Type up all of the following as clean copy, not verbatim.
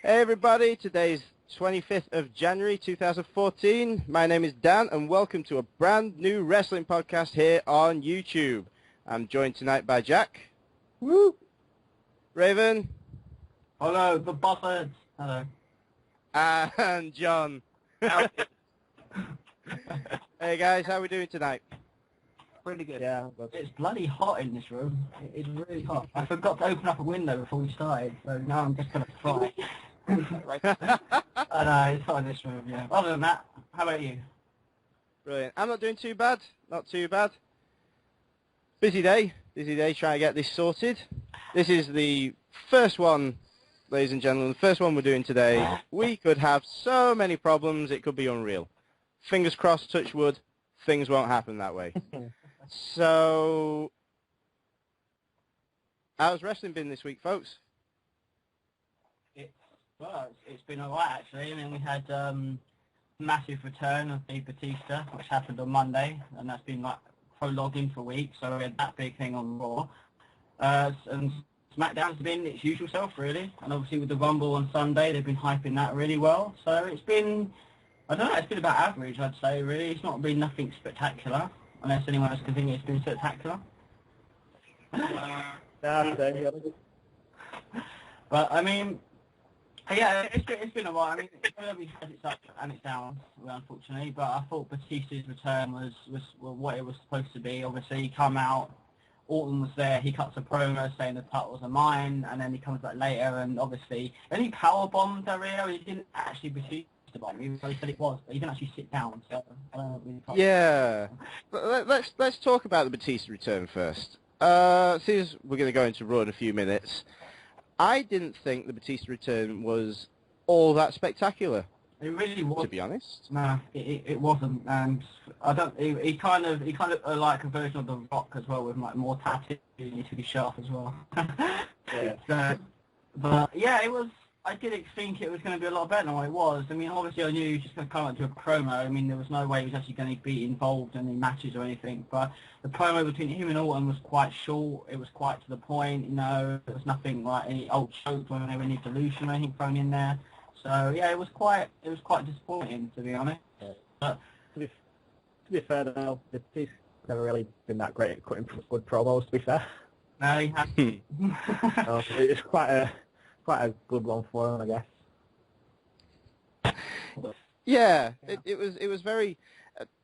Hey everybody, today's 25th of January 2014. My name is Dan and welcome to a brand new wrestling podcast here on YouTube. I'm joined tonight by Jack. Woo! Raven. Hello, the buzzards. Hello. And John. Hey guys, how are we doing tonight? Pretty good. Yeah, it's bloody hot in this room. It's really hot. I forgot to open up a window before we started, so now I'm just going to fry. I know, it's hot in this room, yeah. Other than that, how about you? Brilliant. I'm not doing too bad. Not too bad. Busy day trying to get this sorted. This is the first one, ladies and gentlemen, the first one we're doing today. We could have so many problems, it could be unreal. Fingers crossed, touch wood, things won't happen that way. So, how's wrestling been this week, folks? It's been alright actually. I mean, we had massive return of the Batista, which happened on Monday, and that's been like prologuing for weeks. So we had that big thing on Raw, and SmackDown's been its usual self really. And obviously with the Rumble on Sunday, they've been hyping that really well. So it's been, I don't know, it's been about average, I'd say. Really, it's not been nothing spectacular, unless anyone else can think it's been spectacular. But I mean. Yeah, it's been a while. I mean, it's had its ups and its downs, unfortunately. But I thought Batista's return was what it was supposed to be. Obviously, he come out, Orton was there. He cuts a promo saying the titles are mine, and then he comes back later, and obviously, then he power bombed Dario. He didn't actually Batista bomb. He said it was, but he didn't actually sit down. So I don't really Yeah, let's talk about the Batista return first. Since we're going to go into Raw in a few minutes. I didn't think the Batista return was all that spectacular. It really was. To be honest. No, it wasn't. And I don't. He kind of like a version of The Rock as well, with like more tattoos to be sharp as well. Yeah. So, but yeah, it was. I didn't think it was going to be a lot better than what it was. I mean, obviously I knew he was just going to come out to a promo. I mean, there was no way he was actually going to be involved in any matches or anything. But the promo between him and Orton was quite short. It was quite to the point, you know. There was nothing like any old choke or any solution or anything thrown in there. So yeah, it was quite disappointing, to be honest. Yeah. But to be fair though, he's never really been that great at cutting good promos, to be fair. No, he hasn't. It's quite a good one for him, I guess. Yeah, it was very.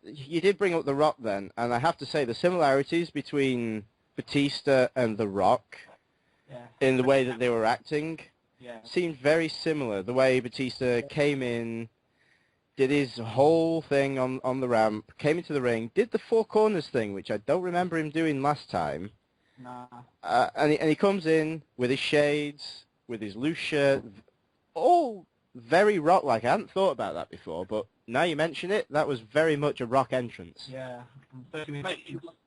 You did bring up The Rock then, and I have to say the similarities between Batista and The Rock, in the way that they were acting, seemed very similar. The way Batista came in, did his whole thing on the ramp, came into the ring, did the four corners thing, which I don't remember him doing last time. Nah. And he comes in with his shades, with his loose shirt, all very Rock-like. I hadn't thought about that before, but now you mention it, that was very much a Rock entrance. Yeah.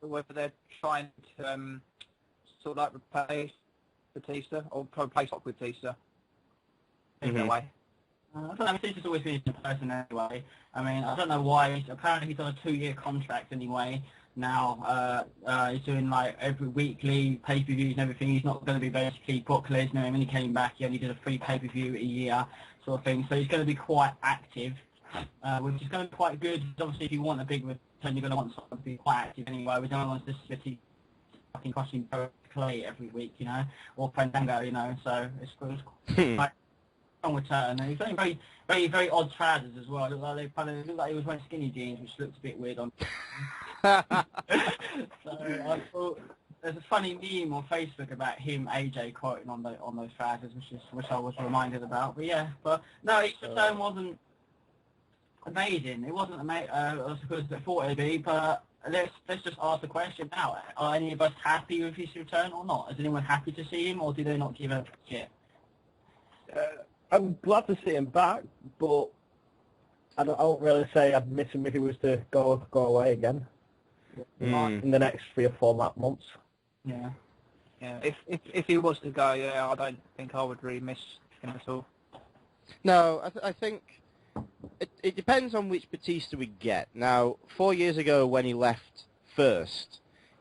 Whether they're trying to sort of like replace Batista or replace Rock with Batista in a way. I don't know, Batista's always been a person anyway. I mean, I don't know why. Apparently he's on a 2-year contract anyway. Now he's doing like every weekly pay-per-views and everything. He's not going to be basically Brock Lesnar. When he came back, he only did a free pay-per-view a year sort of thing. So he's going to be quite active, which is going to be quite good. Obviously, if you want a big return, you're going to want someone to be quite active anyway. We don't want to just be fucking crushing Clay every week, you know, or Fandango, you know. So it's quite strong return. And he's wearing very odd trousers as well. It looked like he was wearing skinny jeans, which looks a bit weird on. So I thought there's a funny meme on Facebook about him, AJ quoting on those trousers, which I was reminded about. But yeah, no, his return wasn't amazing. It wasn't amazing as good as I thought it'd be. But let's just ask the question now: are any of us happy with his return or not? Is anyone happy to see him, or do they not give a shit? I'm glad to see him back, but I don't really say I'd miss him if he was to go away again in the next 3 or 4 months. Yeah. Yeah. If he was to go, yeah, I don't think I would really miss him at all. No, I think it depends on which Batista we get. Now, 4 years ago when he left first,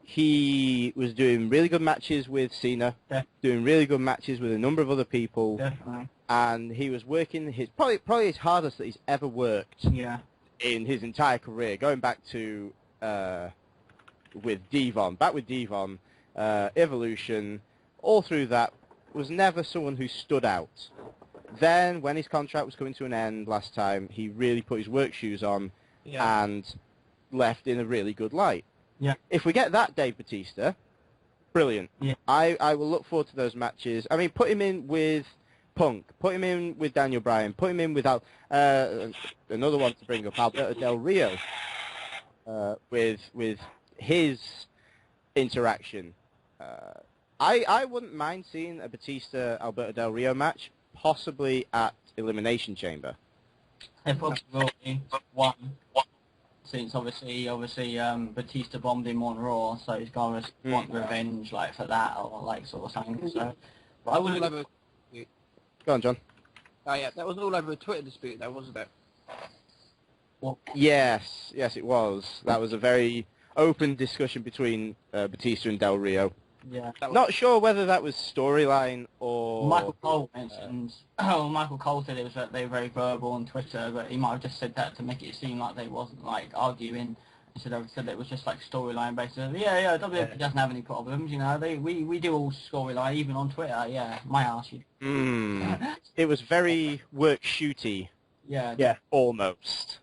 he was doing really good matches with Cena, doing really good matches with a number of other people. Definitely. And he was working his probably his hardest that he's ever worked in his entire career, going back to with Devon, Evolution, all through that, was never someone who stood out. Then, when his contract was coming to an end last time, he really put his work shoes on and left in a really good light. Yeah. If we get that Dave Batista, brilliant. Yeah. I will look forward to those matches. I mean, put him in with Punk, put him in with Daniel Bryan, put him in with another one to bring up, Alberto Del Rio, with his interaction. I wouldn't mind seeing a Batista-Alberto Del Rio match, possibly at Elimination Chamber. They probably will be one, since obviously Batista bombed him on Raw, so he's going to want revenge like for that or like sort of something. So, but I would. Go on, John. Oh yeah, that was all over a Twitter dispute, though, wasn't it? Well, yes, it was. That was a very open discussion between Batista and Del Rio. Yeah. Not sure whether that was storyline or... Michael Cole mentioned... Michael Cole said they were very verbal on Twitter, but he might have just said that to make it seem like they wasn't, like, arguing. Instead of said it was just, like, storyline based. WWE doesn't have any problems, you know. We do all storyline, even on Twitter, my arse. It was very work-shooty. Yeah. Almost.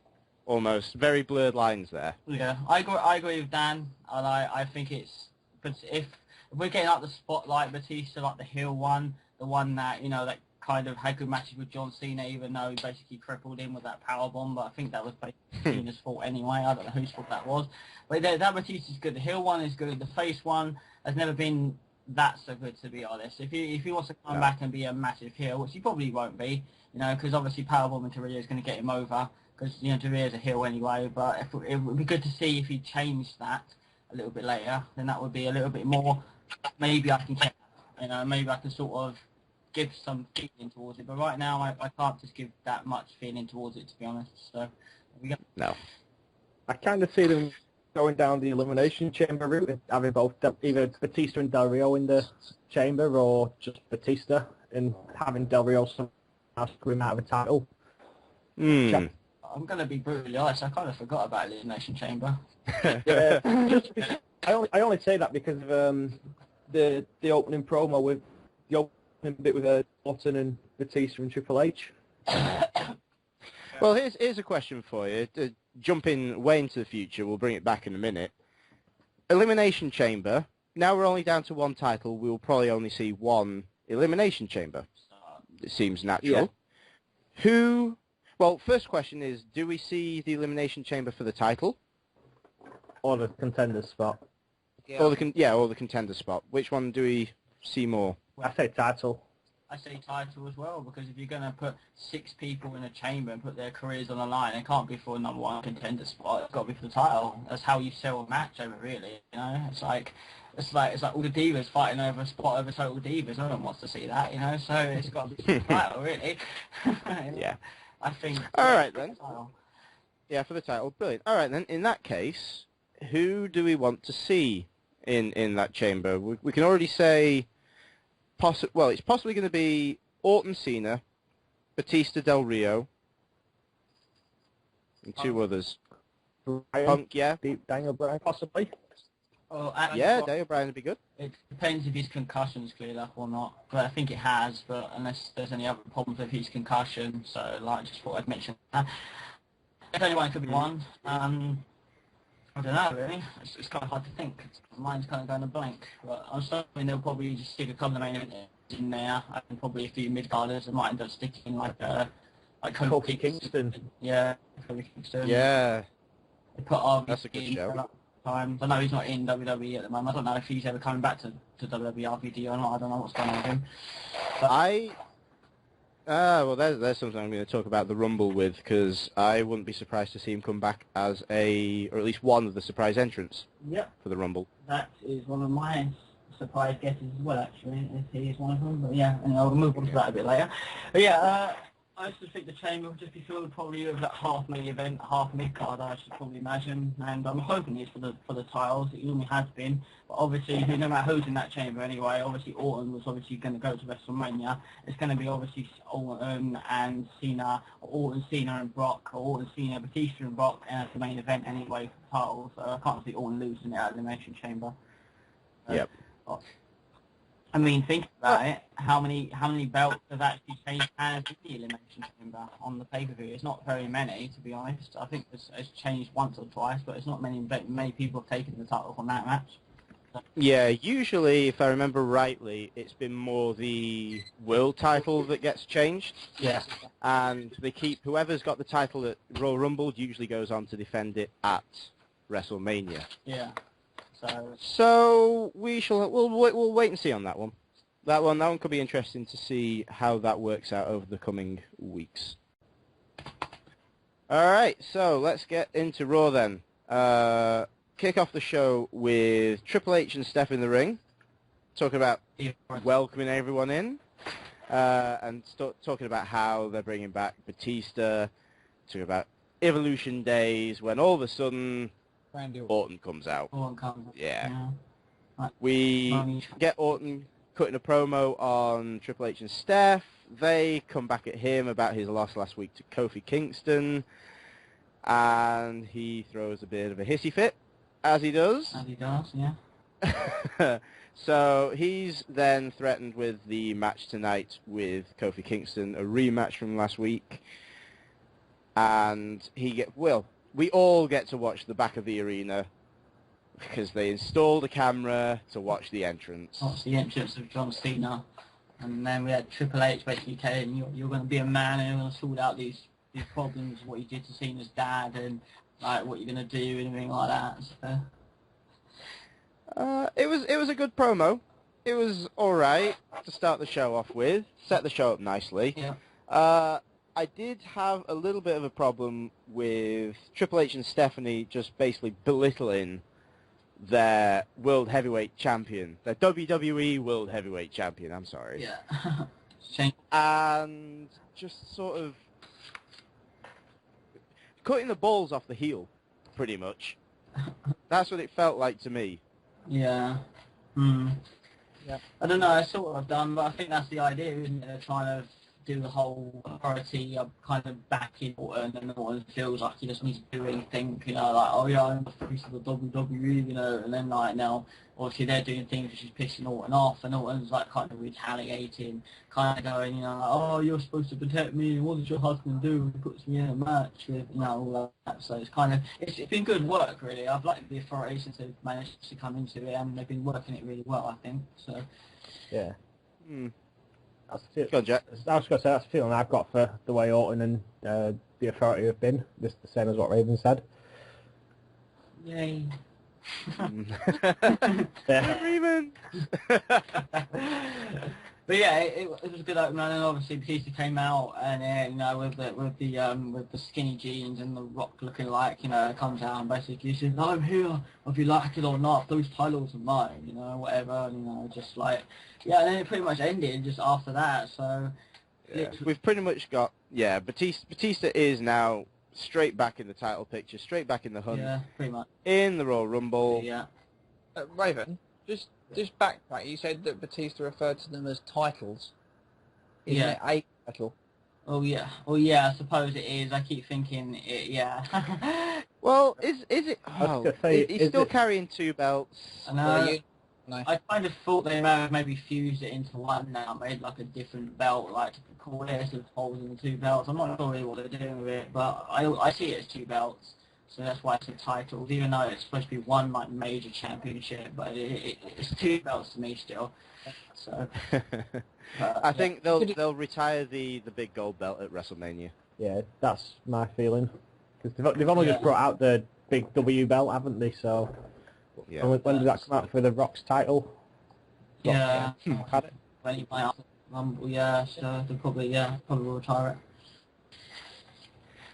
Very blurred lines there. Yeah, I agree with Dan. And I think it's... But if we're getting like the spotlight Batista, like the heel one, the one that, you know, that kind of had good matches with John Cena, even though he basically crippled him with that powerbomb, but I think that was basically Cena's fault anyway. I don't know whose fault that was. But that Batista's good. The heel one is good. The face one has never been that so good, to be honest. If he wants to come back and be a massive heel, which he probably won't be, you know, because obviously powerbombing Torrio is going to get him over, because, you know, Torrio's a heel anyway, but it would be good to see if he changed that a little bit later, then that would be a little bit more, maybe I can, you know, maybe I can sort of give some feeling towards it, but right now I can't just give that much feeling towards it, to be honest, so there we go. No. I kind of see them going down the Elimination Chamber route, and having both either Batista and Del Rio in the chamber, or just Batista, and having Del Rio somehow screw him out of a title. I'm going to be brutally honest, I kind of forgot about Elimination Chamber. I only say that because of the opening promo with the opening bit with Orton and Batista and Triple H. Well, here's a question for you. Jumping way into the future, we'll bring it back in a minute. Elimination Chamber. Now we're only down to one title. We'll probably only see one Elimination Chamber. It seems natural. Yeah. Well, first question is, do we see the Elimination Chamber for the title? Or the contender spot. Yeah. Or the contender spot. Which one do we see more? I say title. I say title as well, because if you're going to put 6 people in a chamber and put their careers on the line, it can't be for a number 1 contender spot. It's got to be for the title. That's how you sell a match over, really. You know, it's like all the divas fighting over a spot over Total Divas. No one wants to see that, you know. So it's got to be for the title, really. Yeah. I think. All right then. Yeah, for the title, brilliant. All right then. In that case, who do we want to see in that chamber? We can already say. Well, it's possibly going to be Orton, Cena, Batista, Del Rio, and 2 others. Bryan, Punk, yeah. Daniel Bryan, possibly. Oh, Daniel Bryan would be good. It depends if his concussion's cleared up or not. But I think it has, but unless there's any other problems with his concussion, so like, just thought I'd mention that. If anyone could be one. I don't know, really. It's kind of hard to think. Mine's kind of going to blank. But I'm assuming they'll probably just stick a couple of main events in there, and probably a few mid-carders that might end up sticking, like Kofi Kingston. Yeah, Kofi Kingston. Yeah. They put RVD. That's a good show. I know he's not in WWE at the moment. I don't know if he's ever coming back to WWE RVD or not. I don't know what's going on with him. But well, there's something I'm going to talk about the Rumble with, because I wouldn't be surprised to see him come back as or at least one of the surprise entrants for the Rumble. That is one of my surprise guesses as well, actually, if he is one of them. But yeah, and I'll move on to that a bit later. But yeah, I used to think the chamber would just be filled probably with that half main event, half mid card. I should probably imagine, and I'm hoping it's for the titles. It normally has been, but obviously no matter who's in that chamber anyway. Obviously Orton was obviously going to go to WrestleMania. It's going to be obviously Orton and Cena, or Orton, Cena and Brock, or Orton, Cena, Batista and Brock, and it's the main event anyway for the titles. So I can't see Orton losing it at the Elimination Chamber. Yep. I mean, think about it. How many belts have actually changed hands in the Elimination Chamber on the pay-per-view? It's not very many, to be honest. I think it's changed once or twice, but it's not many people have taken the title from that match. So. Yeah, usually, if I remember rightly, it's been more the world title that gets changed. Yeah. And they keep whoever's got the title at Royal Rumble usually goes on to defend it at WrestleMania. Yeah. So we'll wait and see on that one. That one could be interesting to see how that works out over the coming weeks. All right, so let's get into Raw then. Kick off the show with Triple H and Steph in the ring, talking about welcoming everyone in, and talking about how they're bringing back Batista, talking about Evolution days when all of a sudden Orton comes out. Yeah. Right. We get Orton cutting a promo on Triple H and Steph. They come back at him about his loss last week to Kofi Kingston. And he throws a bit of a hissy fit, as he does. As he does, yeah. So he's then threatened with the match tonight with Kofi Kingston, a rematch from last week. And we all get to watch the back of the arena because they installed a camera to watch the entrance. Watch the entrance of John Cena. And then we had Triple H basically saying, you're going to be a man and you're going to sort out these problems, what you did to Cena's dad and like what you're going to do and everything like that. So. It was a good promo. It was alright to start the show off with. Set the show up nicely. Yeah. I did have a little bit of a problem with Triple H and Stephanie just basically belittling their World Heavyweight Champion. Their WWE World Heavyweight Champion, I'm sorry. Yeah. And just sort of cutting the balls off the heel, pretty much. That's what it felt like to me. Yeah. Yeah. I don't know, I sort of done, but I think that's the idea, isn't it? They're trying to do the whole authority of kind of backing Orton, and Orton feels like he just needs to do anything, you know, like, oh yeah, I'm the face of the WWE, you know, and then like now, obviously they're doing things which is pissing Orton off, and Orton's like kind of retaliating, kind of going, you know, like, oh, you're supposed to protect me, what does your husband do when he puts me in a match with, you know, all that, so it's kind of, it's been good work really. I've liked the authority since they've managed to come into it, and they've been working it really well, I think, so. Yeah. Go on, Jack. I was going to say, that's the feeling I've got for the way Orton and the authority have been, just the same as what Raven said. Yay. Yeah. Raven! But yeah, it was a good opener, and obviously Batista came out, and you know, with the skinny jeans and the Rock looking like, you know, comes out and basically says, I'm here, if you like it or not, those titles are mine, you know, whatever, you know, just like, yeah, and then it pretty much ended just after that, so. Yeah. We've pretty much got, Batista is now straight back in the title picture, straight back in the hunt. Yeah, pretty much. In the Royal Rumble. Yeah. Raven, just backtrack. You said that Batista referred to them as titles. Isn't it a title? Oh yeah, I suppose it is. I keep thinking it. Yeah. Well, is it? Oh, he's still carrying two belts. No. I kind of thought they may have maybe fused it into one now, made like a different belt, like to call it as holes in the two belts. I'm not sure really what they're doing with it, but I see it as two belts. So that's why it's a title, even though it's supposed to be one like major championship, but it's two belts to me still. So I think they'll retire the big gold belt at WrestleMania. Yeah, that's my feeling. Because they've only just brought out the big W belt, haven't they? So when did that come out for the Rock's title? Yeah, had it. When he might Rumble, so they'll probably will retire it.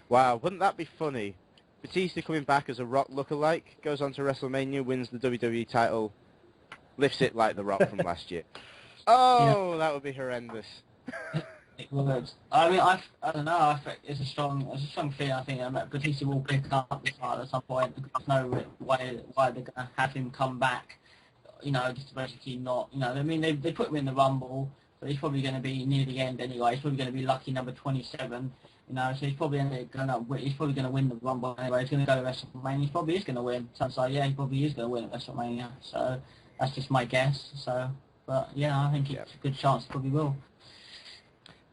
Wow, wouldn't that be funny? Batista coming back as a Rock lookalike, goes on to WrestleMania, wins the WWE title, lifts it like the Rock from last year. Oh, that would be horrendous. It would. I mean, I don't know. I think it's a strong feeling. I think Batista will pick up the title at some point. There's no way why they're going to have him come back. You know, just to basically not. You know, I mean, they put him in the Rumble, so he's probably going to be near the end anyway. He's probably going to be lucky number 27. You know, so he's probably going to win the Rumble anyway. He's going to go to WrestleMania. He probably is going to win. Sounds like he probably is going to win at WrestleMania. So that's just my guess. So, but yeah, I think it's a good chance he probably will.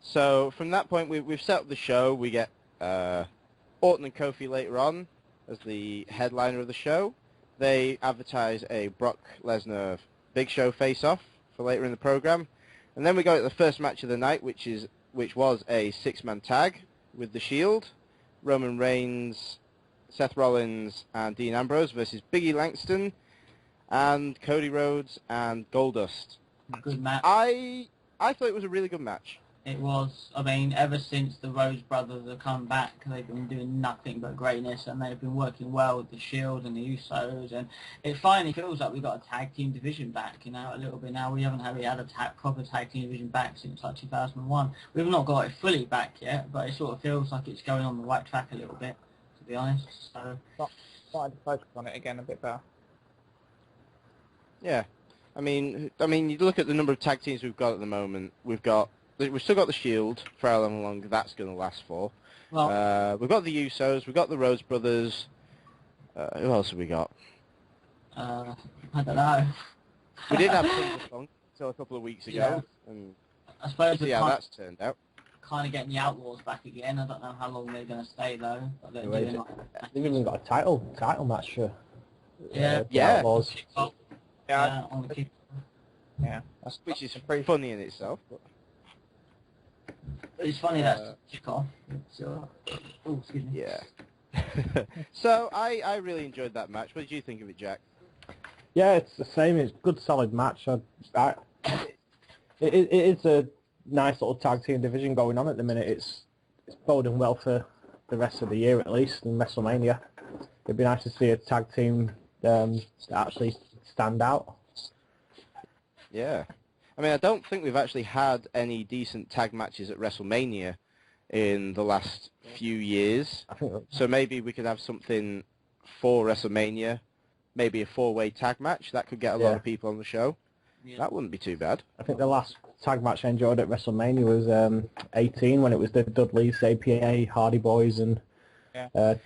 So from that point, we've set up the show. We get Orton and Kofi later on as the headliner of the show. They advertise a Brock Lesnar Big Show face-off for later in the program. And then we go to the first match of the night, which was a six-man tag with The Shield. Roman Reigns, Seth Rollins, and Dean Ambrose versus Biggie Langston and Cody Rhodes and Goldust. Good match. I thought it was a really good match. It was. I mean, ever since the Rhodes brothers have come back, they've been doing nothing but greatness, and they've been working well with the Shield and the Usos, and it finally feels like we've got a tag team division back, you know, a little bit now. We haven't really had a proper tag team division back since like 2001. We've not got it fully back yet, but it sort of feels like it's going on the right track a little bit, to be honest. So, Starting to focus on it again a bit better. Yeah, I mean, you look at the number of tag teams we've got at the moment. We've still got the Shield for how long that's going to last for. well, We've got the Usos, we've got the Rhodes brothers. Who else have we got? I don't know. We did have Single Song until a couple of weeks ago, and I suppose see how that's turned out. kind of getting the Outlaws back again. I don't know how long they're going to stay though. But they're Anyway, doing like, they've even got a title match for Yeah. the Outlaws. yeah, on the keep. Yeah, Which is pretty funny in itself. But It's funny that kickoff. Oh, excuse me. yeah. So I really enjoyed that match. What did you think of it, Jack? Yeah, it's the same. It's a good, solid match. It is a nice little tag team division going on at the minute. It's boding well for the rest of the year at least, in WrestleMania. It'd be nice to see a tag team actually stand out. Yeah. I mean, I don't think we've actually had any decent tag matches at WrestleMania in the last few years. I think So maybe we could have something for WrestleMania, maybe a four-way tag match. That could get a lot of people on the show. Yeah. That wouldn't be too bad. I think the last tag match I enjoyed at WrestleMania was 18 when it was the Dudleys, APA, Hardy Boys, and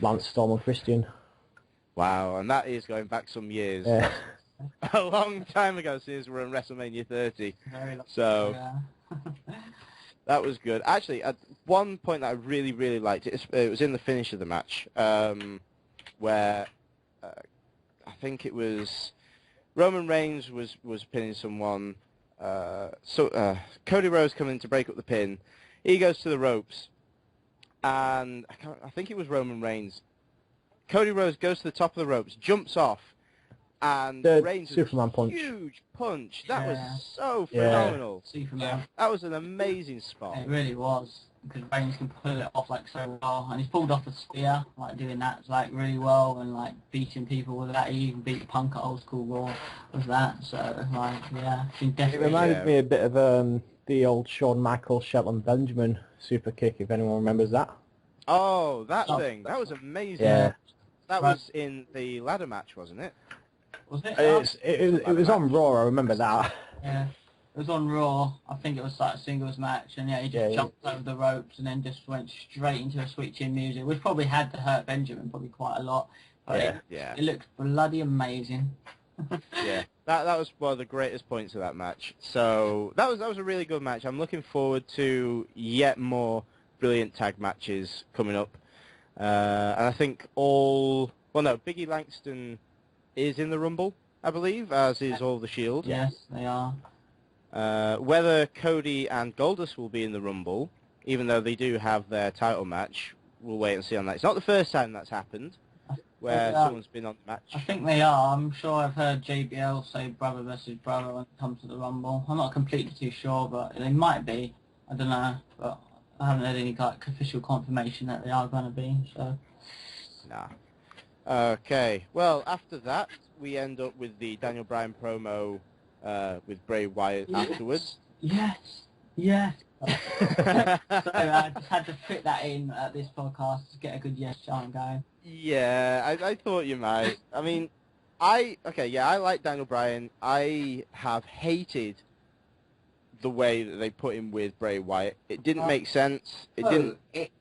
Lance Storm and Christian. Wow, and that is going back some years. Yeah. A long time ago since we're in WrestleMania 30. Very long. So Yeah. that was good. Actually, at one point that I really, really liked, it was in the finish of the match, where I think it was Roman Reigns was pinning someone. Cody Rhodes coming to break up the pin. He goes to the ropes, and I think it was Roman Reigns. Cody Rhodes goes to the top of the ropes, jumps off, and The Reigns Superman with a punch. huge punch. That Yeah. was so Yeah. phenomenal. Superman. That was an amazing spot. It really was, because Reigns can pull it off like so well, and he's pulled off a spear, like doing that like really well, and like beating people with that. He even beat Punk at Old School Raw with that. So like, yeah, I think It definitely. reminded me a bit of the old Shawn Michaels, Shetland Benjamin super kick, if anyone remembers that. Oh, that thing. That was amazing. Yeah. That was in the ladder match, wasn't it? Was it? It was on Raw, I remember that. Yeah. It was on Raw. I think it was like a singles match, and yeah, he just jumped over the ropes and then just went straight into a Sweet Chin Music, which probably had to hurt Benjamin probably quite a lot. But it looked bloody amazing. Yeah, that was one of the greatest points of that match. So that was a really good match. I'm looking forward to yet more brilliant tag matches coming up. And I think Biggie Langston is in the Rumble, I believe, as is all the Shield. Yes, they are. Whether Cody and Goldust will be in the Rumble, even though they do have their title match, we'll wait and see on that. It's not the first time that's happened, where someone's been on the match. I think they are. I'm sure I've heard JBL say brother versus brother when it comes to the Rumble. I'm not completely too sure, but they might be. I don't know, but I haven't had any like official confirmation that they are going to be. So. Nah. Okay. Well, after that, we end up with the Daniel Bryan promo with Bray Wyatt afterwards. Yes. So I just had to fit that in at this podcast to get a good yes chant going. Yeah, I thought you might. I mean, I like Daniel Bryan. I have hated the way that they put him with Bray Wyatt. It didn't make sense. It didn't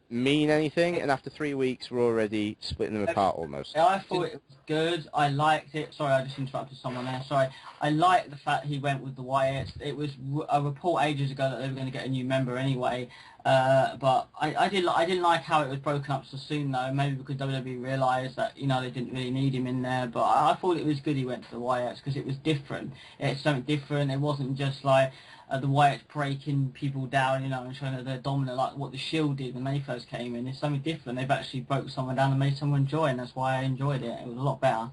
mean anything, and after 3 weeks, we're already splitting them apart almost. I thought it was good. I liked it. Sorry, I just interrupted someone there. Sorry. I liked the fact he went with the Wyatts. It was a report ages ago that they were going to get a new member anyway. But I didn't like how it was broken up so soon though. Maybe because WWE realised that they didn't really need him in there. But I thought it was good he went to the Wyatts because it was different. It's something different. It wasn't just like the Wyatts breaking people down, and showing that they're dominant like what the Shield did when they first came in. It's something different. They've actually broke someone down and made someone enjoy, and that's why I enjoyed it. It was a lot better.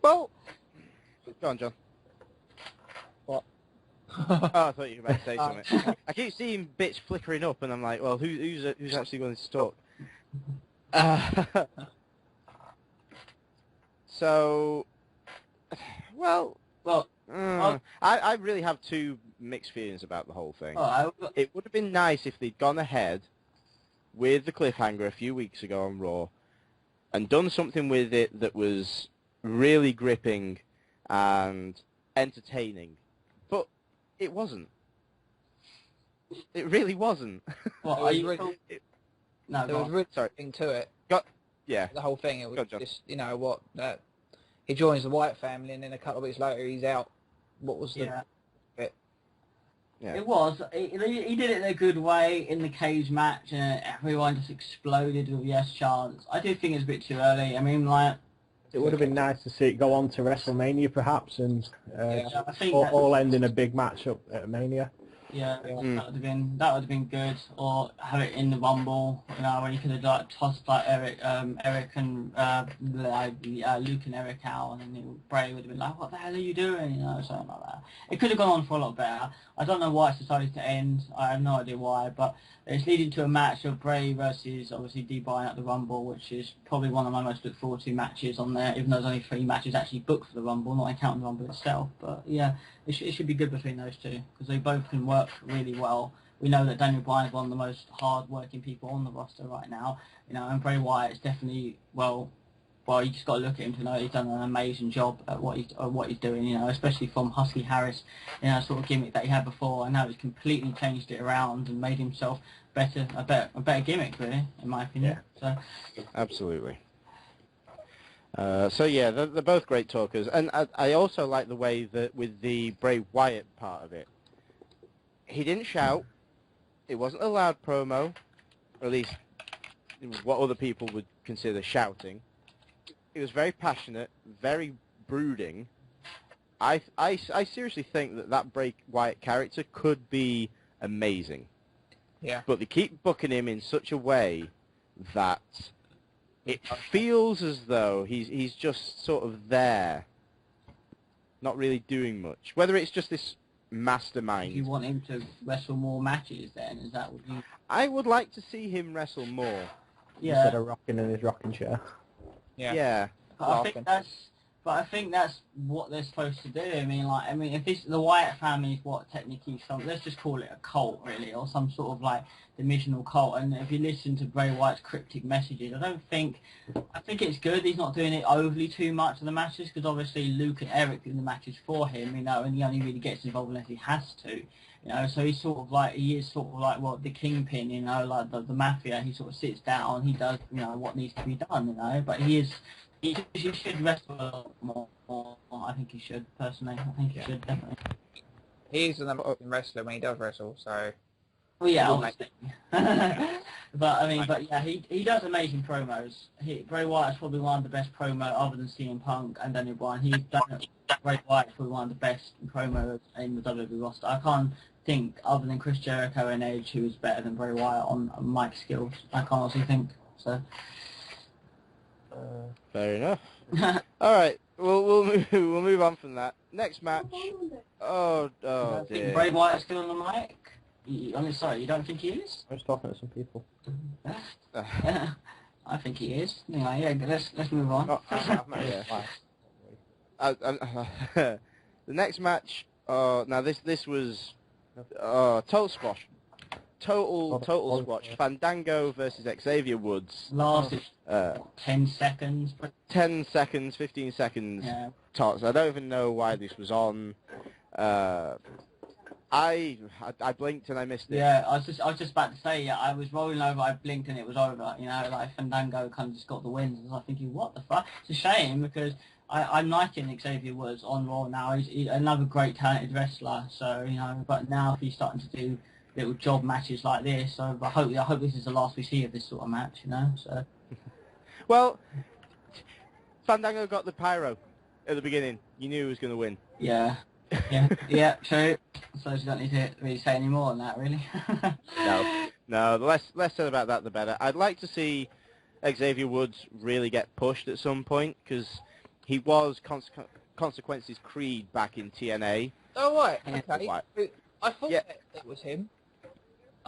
Well, go on, John. What? Oh, I thought you were about to say something. I keep seeing bits flickering up, and I'm like, well, who's actually going to talk? So, well, I really have two mixed feelings about the whole thing. It would have been nice if they'd gone ahead with the cliffhanger a few weeks ago on Raw and done something with it that was really gripping and entertaining. But it wasn't. It really wasn't. What, there was really something to it. Yeah. The whole thing, it was just, he joins the Wyatt family and then a couple of weeks later he's out. What was the bit? Yeah. It was. He did it in a good way in the cage match, and everyone just exploded with yes chants. I do think it's a bit too early. I mean, like... It would have been nice to see it go on to WrestleMania, perhaps, and I think all end in a big match up at Mania. Yeah, that would have been good. Or have it in the Rumble, when you could have tossed Eric and Luke and Eric out, and then Bray would have been like, "What the hell are you doing?" Something like that. It could have gone on for a lot better. I don't know why it's decided to end. I have no idea why, but it's leading to a match of Bray versus obviously D. Bryan at the Rumble, which is probably one of my most look forward to matches on there. Even though there's only 3 matches actually booked for the Rumble, not counting the Rumble itself. But yeah, it should be good between those two because they both can work really well. We know that Daniel Bryan is one of the most hard-working people on the roster right now, and Bray Wyatt is definitely well, you just got to look at him to know he's done an amazing job at what he's doing, especially from Husky Harris, sort of gimmick that he had before, and now he's completely changed it around and made himself a better gimmick, really, in my opinion. Yeah. So absolutely. So yeah, they're both great talkers, and I also like the way that with the Bray Wyatt part of it, he didn't shout. It wasn't a loud promo, or at least what other people would consider shouting. It was very passionate, very brooding. I seriously think that Bray Wyatt character could be amazing. Yeah. But they keep booking him in such a way that it feels as though he's just sort of there, not really doing much. Whether it's just this mastermind. You want him to wrestle more matches then? Is that what you... I would like to see him wrestle more. Yeah. Instead of rocking in his rocking chair. Yeah. I think that's what they're supposed to do. I mean, if the Wyatt family is what technically let's just call it a cult, really, or some sort of like divisional cult. And if you listen to Bray Wyatt's cryptic messages, I think it's good. He's not doing it overly too much in the matches because obviously Luke and Eric do the matches for him, and he only really gets involved unless he has to. So he is sort of like the kingpin, like the mafia. He sort of sits down, he does, what needs to be done, but he should wrestle a lot more. I think he should, personally. I think he should, definitely. He's an amazing wrestler when he does wrestle, so... Well, yeah, obviously. But yeah, he does amazing promos. Bray Wyatt's probably one of the best promo other than CM Punk and Daniel Bryan. Bray Wyatt's probably one of the best promos in the WWE roster. I can't think, other than Chris Jericho and Edge, who is better than Bray Wyatt on mic skills. I can't honestly think. So. Fair enough. All right, we'll move on from that. Next match. Oh dear. Think Bray Wyatt's still on the mic? I'm sorry, you don't think he is? I was talking to some people. I think he is. Anyway, yeah, let's move on. The next match. Now this was Total squash. Total squash. Fandango versus Xavier Woods. Lasted 10 seconds. 10 seconds, 15 seconds tops. I don't even know why this was on. I blinked and I missed it. Yeah, I was just about to say, yeah, I was rolling over, I blinked and it was over. You know, like Fandango kind of just got the win. I was thinking, what the fuck? It's a shame because I'm liking Xavier Woods on Raw now. He's another great talented wrestler. So you know, but now if he's starting to do little job matches like this, so I hope this is the last we see of this sort of match. You know, so. Well, Fandango got the pyro at the beginning. You knew he was going to win. Yeah. Yeah, true. So you don't need to really say any more on that, really. No. The less said about that, the better. I'd like to see Xavier Woods really get pushed at some point because he was Consequences Creed back in TNA. Oh, right. Okay. I thought it was him.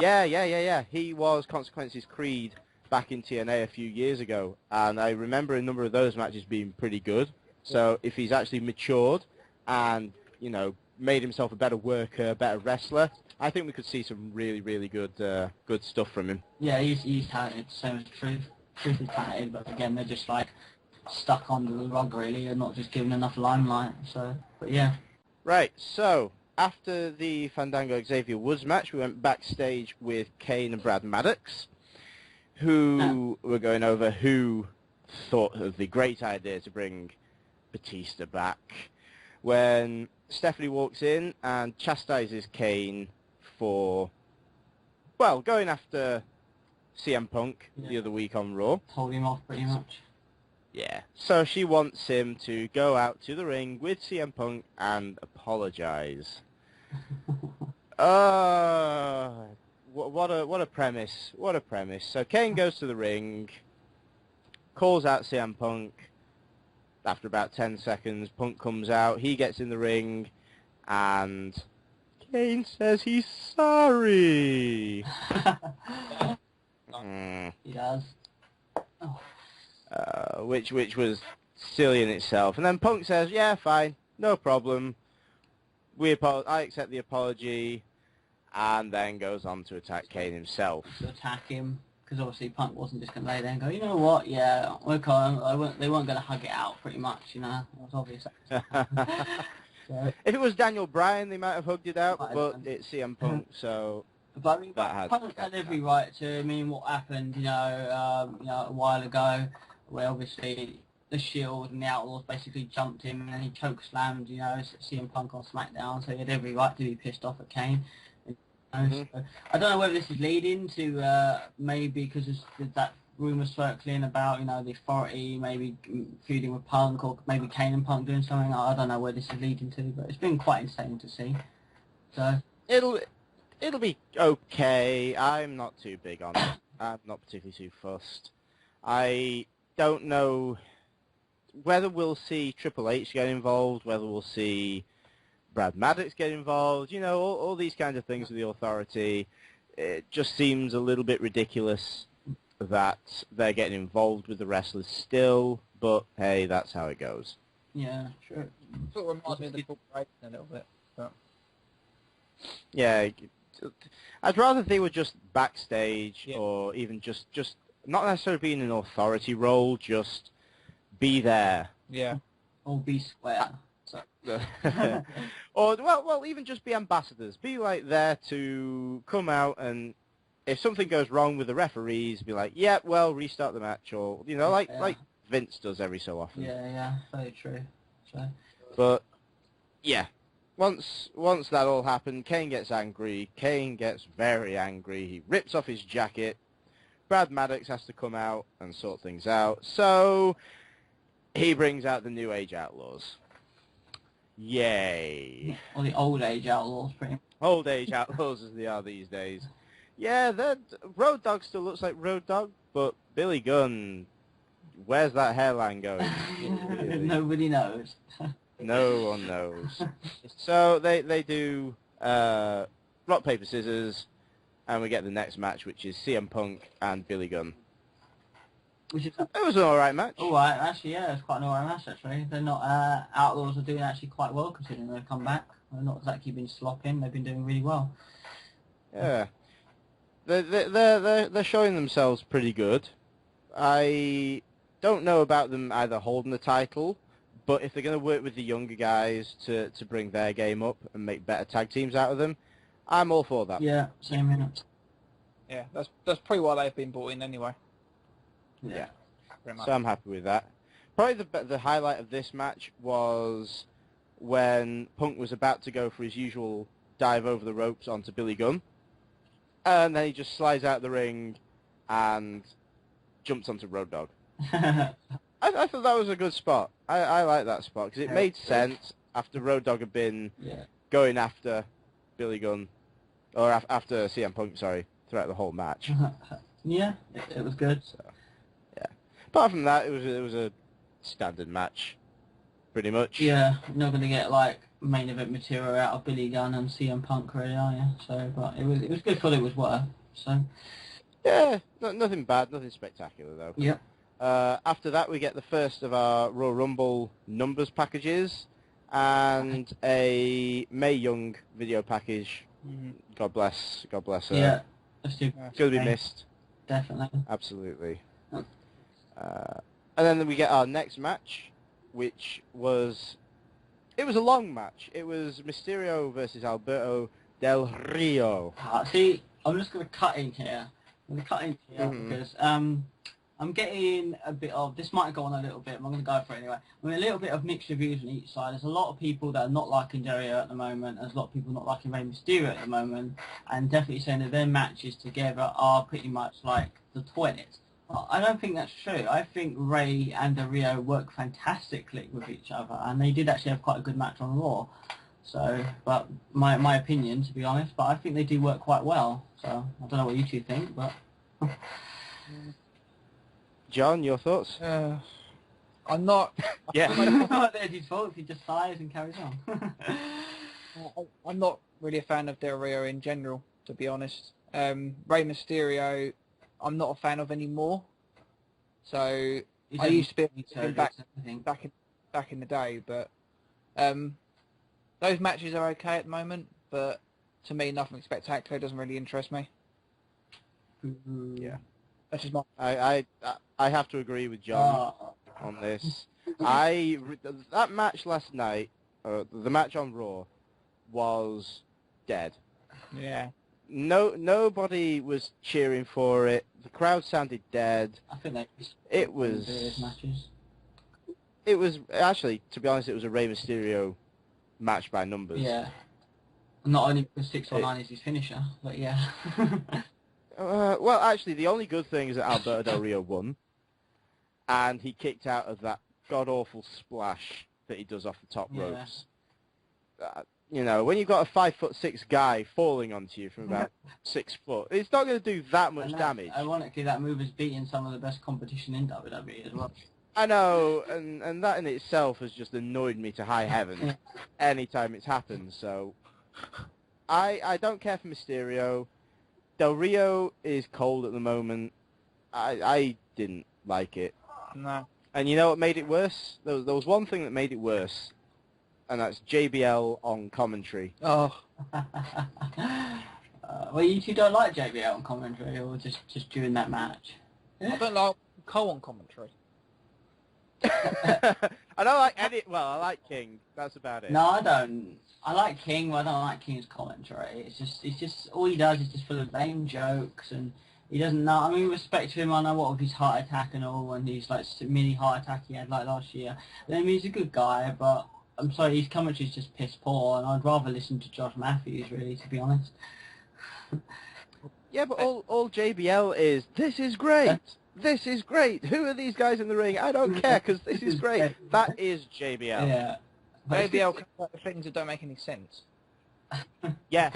Yeah. He was Consequences Creed back in TNA a few years ago, and I remember a number of those matches being pretty good. So if he's actually matured and you know, made himself a better worker, better wrestler, I think we could see some really, really good stuff from him. Yeah, he's talented, same as Truth. Truth is talented, but again, they're just like stuck under the rug, really, and not just given enough limelight. So, but yeah. Right, so after the Fandango Xavier Woods match, we went backstage with Kane and Brad Maddox, who were going over who thought of the great idea to bring Batista back. When Stephanie walks in and chastises Kane for, well, going after CM Punk the other week on Raw. Told him off pretty much. Yeah. So she wants him to go out to the ring with CM Punk and apologize. What a premise. What a premise. So Kane goes to the ring, calls out CM Punk. After about 10 seconds, Punk comes out, he gets in the ring, and Kane says he's sorry. He does. Oh. Which was silly in itself. And then Punk says, yeah, fine, no problem. I accept the apology, and then goes on to attack Kane himself. To attack him. Because obviously Punk wasn't just going to lay there and go, you know what, yeah, okay, they weren't going to hug it out pretty much, you know, it was obvious. So, if it was Daniel Bryan, they might have hugged it out, but it's CM Punk, so... But I mean, Punk had every right to, I mean, what happened, you know, a while ago, where obviously the Shield and the Outlaws basically jumped him and then he chokeslammed, you know, CM Punk on SmackDown, so he had every right to be pissed off at Kane. So I don't know whether this is leading to maybe because there's that rumour circling about, you know, the Authority maybe feuding with Punk or maybe Kane and Punk doing something. I don't know where this is leading to, but it's been quite insane to see. So it'll be okay. I'm not too big on it. I'm not particularly too fussed. I don't know whether we'll see Triple H get involved, whether we'll see Brad Maddox get involved, you know, all these kinds of things with the Authority. It just seems a little bit ridiculous that they're getting involved with the wrestlers still, but hey, that's how it goes. Yeah, sure. Sort of reminds me of the corporation a little bit. But. Yeah, I'd rather they were just backstage or even just not necessarily being an Authority role, just be there. Yeah. Or be square. Or well, even just be ambassadors. Be like there to come out and if something goes wrong with the referees, be like, yeah, well, restart the match, or you know, like Vince does every so often. Yeah, very true. So. But yeah, once that all happened, Kane gets angry. Kane gets very angry. He rips off his jacket. Brad Maddox has to come out and sort things out. So he brings out the New Age Outlaws. Yay. Or the Old Age Outlaws, pretty much. Old Age Outlaws as they are these days. Yeah, Road Dogg still looks like Road Dogg, but Billy Gunn, where's that hairline going? Nobody knows. No one knows. So they do rock, paper, scissors, and we get the next match, which is CM Punk and Billy Gunn. It was an alright match. Alright, actually, yeah, it's quite an alright match, actually. They're not, Outlaws are doing actually quite well considering they've come back. They've not exactly been slopping. They've been doing really well. Yeah. They're showing themselves pretty good. I don't know about them either holding the title, but if they're going to work with the younger guys to bring their game up and make better tag teams out of them, I'm all for that. Yeah, same here. Yeah, that's probably why they've been brought in anyway. Yeah. Pretty much. So I'm happy with that. Probably the highlight of this match was when Punk was about to go for his usual dive over the ropes onto Billy Gunn, and then he just slides out the ring and jumps onto Road Dogg. I thought that was a good spot. I like that spot because it made sense after Road Dogg had been going after Billy Gunn, or after CM Punk, sorry, throughout the whole match. Yeah, it was good. So, yeah. Apart from that, it was a standard match, pretty much. Yeah, not going to get like main event material out of Billy Gunn and CM Punk, really, are you? So, but it was good for what it was worth. So. Yeah, nothing bad, nothing spectacular though. Yep. After that, we get the first of our Royal Rumble numbers packages and a Mae Young video package. Mm-hmm. God bless her. Yeah, that's too. It's going to be missed. Definitely. Absolutely. And then we get our next match, which was... It was a long match. It was Mysterio versus Alberto Del Rio. See, I'm just going to cut in here. I'm going to cut in here because I'm getting a bit of... This might go on a little bit, but I'm going to go for it anyway. I mean, a little bit of mixed reviews on each side. There's a lot of people that are not liking Del Rio at the moment. There's a lot of people not liking Rey Mysterio at the moment. And definitely saying that their matches together are pretty much like the toilet. I don't think that's true. I think Rey and Del Rio work fantastically with each other, and they did actually have quite a good match on Raw. So, but my opinion, to be honest, but I think they do work quite well. So, I don't know what you two think, but... John, your thoughts? I'm not... Yeah. There's his fault. He just sighs and carries on. I'm not really a fan of Del Rio in general, to be honest. Rey Mysterio, I'm not a fan of anymore. So I used to be back in the day, but those matches are okay at the moment. But to me, nothing spectacular doesn't really interest me. Yeah, that's just my. I have to agree with John on this. That match last night, the match on Raw, was dead. Yeah. Nobody was cheering for it. The crowd sounded dead. I think it was matches. It was actually, to be honest, it was a Rey Mysterio match by numbers. Yeah. Not only because 619 is his finisher, but yeah. Well, actually, the only good thing is that Alberto Del Rio won, and he kicked out of that god-awful splash that he does off the top ropes. You know, when you've got a 5'6" guy falling onto you from about 6 foot, it's not going to do that much damage. Ironically, that move has beaten some of the best competition in WWE as well. I know, and that in itself has just annoyed me to high heaven anytime it's happened. So I don't care for Mysterio. Del Rio is cold at the moment. I didn't like it. No. And you know what made it worse? There was one thing that made it worse, and that's JBL on commentary. Oh. Well, you two don't like JBL on commentary, or just during that match? I don't like Cole on commentary. I don't like any... Well, I like King. That's about it. No, I don't. I like King, but I don't like King's commentary. It's just all he does is just full of lame jokes, and he doesn't know. I mean, respect to him. I know what of his heart attack and all, and his like mini heart attack he had like last year. I mean, he's a good guy, but I'm sorry, his commentary is just piss poor, and I'd rather listen to Josh Matthews, really, to be honest. Yeah, but all JBL is, this is great. This is great. Who are these guys in the ring? I don't care, because this is great. That is JBL. Yeah. JBL comes up with things that don't make any sense. Yeah.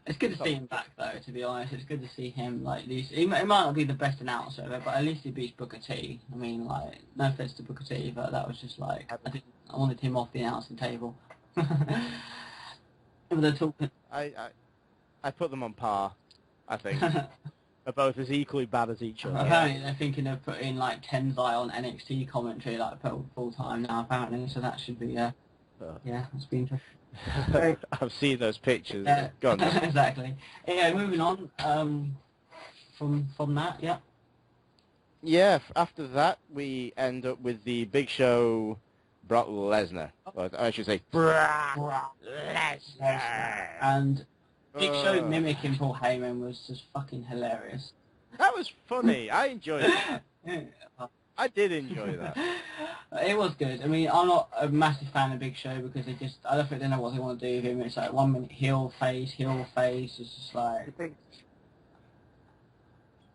It's good to see him back, though, to be honest. It's good to see him, like, he might not be the best announcer ever, but at least he beats Booker T. I mean, like, no offense to Booker T, but that was just, like, I wanted him off the announcing table. But they're talking... I put them on par, I think. They're both as equally bad as each other. Apparently they're thinking of putting, like, Tenzai on NXT commentary, like, full time now, apparently, so that should be, yeah, that's been interesting. I've seen those pictures. Yeah, Go on. exactly. Yeah, moving on from that, yeah. Yeah, after that, we end up with the Big Show, Brock Lesnar. Or I should say, Brock Lesnar. And Big Show mimicking Paul Heyman was just fucking hilarious. That was funny. I enjoyed that. I did enjoy that. It was good. I mean, I'm not a massive fan of Big Show because I don't think they know what they want to do with him. It's like 1 minute heel, face. It's just like... To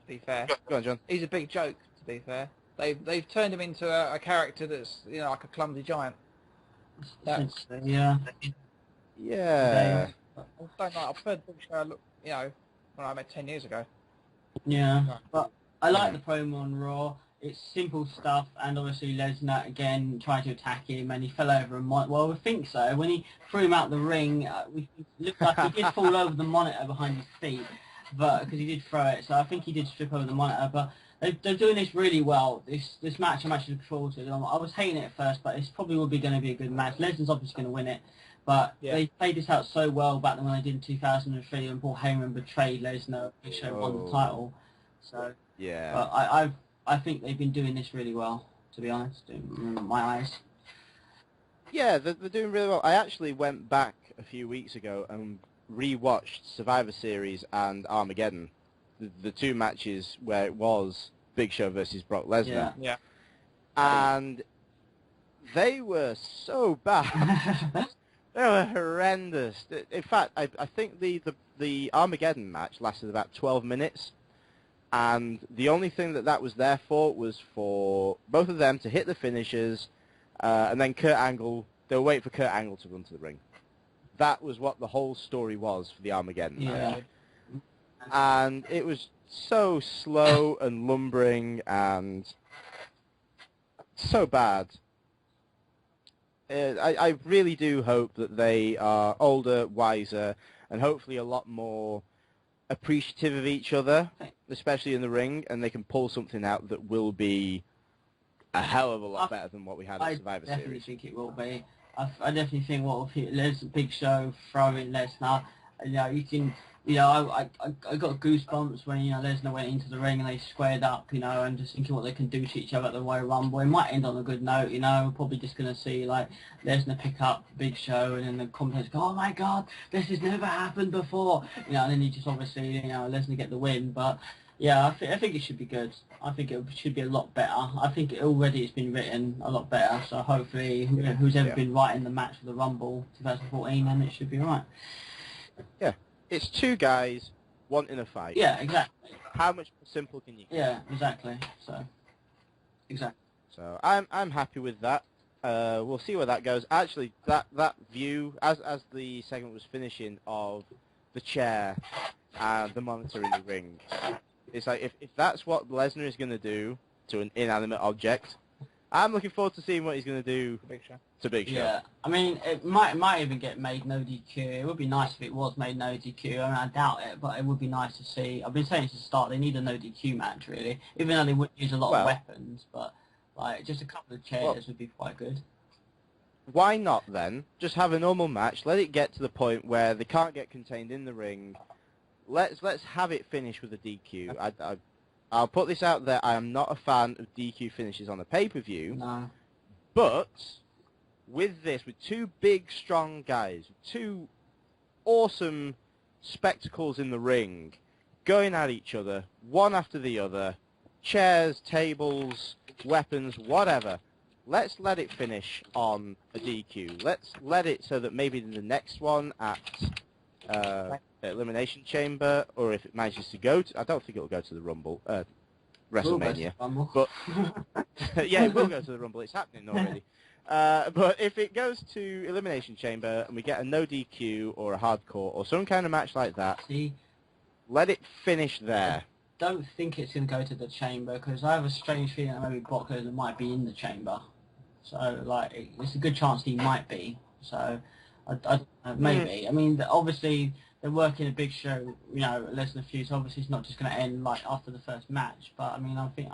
be fair. Go on, John. He's a big joke, to be fair. They've turned him into a character that's, you know, like a clumsy giant. That's, yeah. Yeah. I don't know, I preferred Big Show, you know, when I met 10 years ago. Yeah, but I like the promo on Raw. It's simple stuff, and obviously Lesnar again tried to attack him, and he fell over a monitor. Well, we think so. When he threw him out the ring, it looked like he did fall over the monitor behind his feet, but because he did throw it, so I think he did strip over the monitor. But they're doing this really well. This match I'm actually looking forward to. I was hating it at first, but it's probably will be going to be a good match. Lesnar's obviously going to win it. But they played this out so well back then when they did in 2003 when Paul Heyman betrayed Lesnar, Big Show won the title. So yeah, but I think they've been doing this really well, to be honest, in my eyes. Yeah, they're doing really well. I actually went back a few weeks ago and re-watched Survivor Series and Armageddon, the two matches where it was Big Show versus Brock Lesnar. Yeah. And they were so bad. They were horrendous. In fact, I think the Armageddon match lasted about 12 minutes, and the only thing that was there for was for both of them to hit the finishers, and then Kurt Angle, they were waiting for Kurt Angle to run to the ring. That was what the whole story was for the Armageddon match. And it was so slow and lumbering and so bad. I really do hope that they are older, wiser, and hopefully a lot more appreciative of each other, especially in the ring, and they can pull something out that will be a hell of a lot better than what we had at Survivor Series. I definitely think it will be. I definitely think what will hit Big Show, throwing Lesnar, I got goosebumps when, Lesnar went into the ring and they squared up, and just thinking what they can do to each other at the Royal Rumble. It might end on a good note, We're probably just going to see, Lesnar pick up Big Show and then the commentators go, oh my God, this has never happened before, and then you just obviously, Lesnar get the win. But, yeah, I think it should be good. I think it should be a lot better. I think already it's been written a lot better, so hopefully who's ever been writing the match for the Rumble 2014, then it should be alright. Yeah. It's two guys wanting a fight. Yeah, exactly. How much more simple can you get? Yeah, exactly. So I'm happy with that. We'll see where that goes. Actually, that view as the segment was finishing of the chair and the monitor in the ring, it's like if that's what Lesnar is going to do to an inanimate object, I'm looking forward to seeing what he's going to do to Big Show. Yeah, I mean, it might even get made no DQ. It would be nice if it was made no DQ. I mean, I doubt it, but it would be nice to see. I've been saying since the start, they need a no DQ match, really. Even though they wouldn't use a lot of weapons, but just a couple of chairs would be quite good. Why not then? Just have a normal match. Let it get to the point where they can't get contained in the ring. Let's have it finish with a DQ. I'll put this out there. I am not a fan of DQ finishes on a pay-per-view. No. But with this, with two big, strong guys, two awesome spectacles in the ring, going at each other, one after the other, chairs, tables, weapons, whatever, let's let it finish on a DQ. Let's let it so that maybe the next one at Elimination Chamber, or if it manages to go to, I don't think it'll go to the Rumble, WrestleMania, but yeah, it will go to the Rumble. It's happening already. But if it goes to Elimination Chamber and we get a no DQ or a hardcore or some kind of match like that, let it finish there. I don't think it's going to go to the Chamber because I have a strange feeling that maybe Brock Lesnar might be in the Chamber. So, it's a good chance he might be. So, I don't know, maybe. I mean, obviously they're working a big show, Lesnar feud. So obviously it's not just going to end like after the first match. But I mean, I think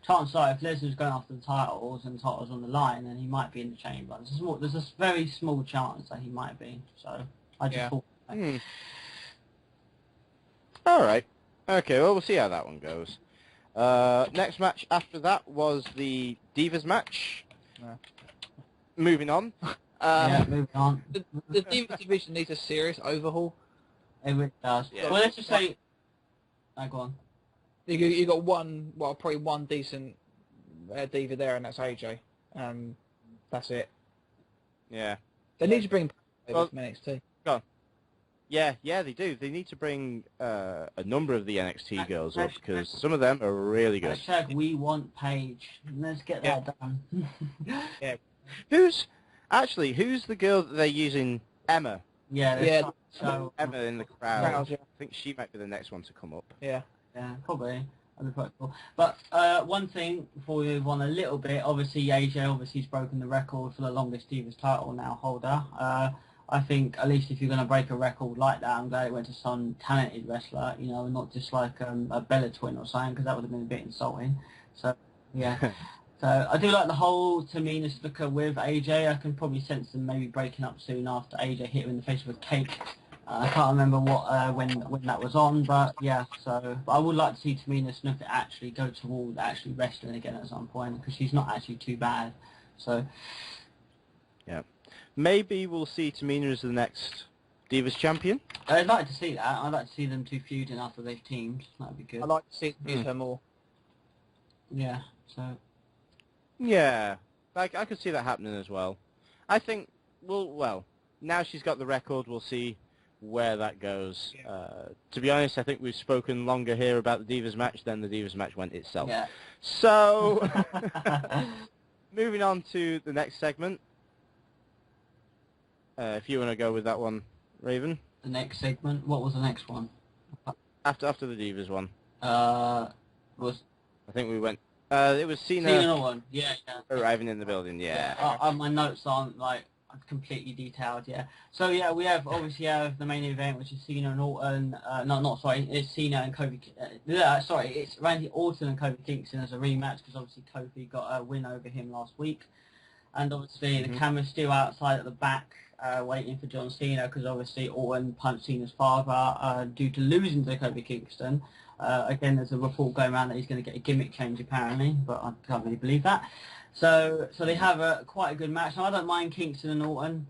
chances are if Lesnar's going after the titles and titles on the line, then he might be in the chamber. There's a very small chance that he might be. So I just thought. All right. Okay. Well, we'll see how that one goes. Next match after that was the Divas match. Moving on. Moving on. The Divas division needs a serious overhaul. It really does. Yeah. Well, let's just say... go on. You got probably one decent diva there, and that's AJ. That's it. Yeah. They need to bring over from NXT. Go on. Yeah, they do. They need to bring a number of the NXT girls up, because some of them are really good. Hashtag we want Paige. Let's get that done. Yeah. Who's the girl that they're using? Emma. Yeah. So Emma in the crowd. Yeah. I think she might be the next one to come up. Yeah, probably. That'd be quite cool. But one thing before we move on a little bit, obviously AJ he's broken the record for the longest Divas title now holder. I think at least if you're going to break a record like that, I'm glad it went to some talented wrestler, not just like a Bella twin or something, because that would have been a bit insulting. So yeah. So I do like the whole Tamina Snuka with AJ. I can probably sense them maybe breaking up soon after AJ hit her in the face with a cake. I can't remember when that was on, but yeah. But I would like to see Tamina Snuka actually go towards actually wrestling again at some point, because she's not actually too bad. So yeah, maybe we'll see Tamina as the next Divas champion. I'd like to see that. I'd like to see them two feuding after they've teamed. That'd be good. I'd like to see them use her more. Yeah. So. Yeah, I could see that happening as well. I think, well, now she's got the record, we'll see where that goes. Yeah. To be honest, I think we've spoken longer here about the Divas match than the Divas match went itself. Yeah. So, moving on to the next segment. If you want to go with that one, Raven. The next segment? What was the next one? After the Divas one. I think we went... it was Cena one. Yeah. Arriving in the building, yeah. My notes aren't like completely detailed, yeah. So yeah, we have the main event, which is Cena and Orton. It's Cena and Kofi. It's Randy Orton and Kofi Kingston as a rematch, because obviously Kofi got a win over him last week, and obviously the camera's still outside at the back, waiting for John Cena, because obviously Orton punched Cena's father due to losing to Kofi Kingston. Again, there's a report going around that he's going to get a gimmick change apparently, but I can't really believe that. So they have quite a good match. Now, I don't mind Kingston and Orton.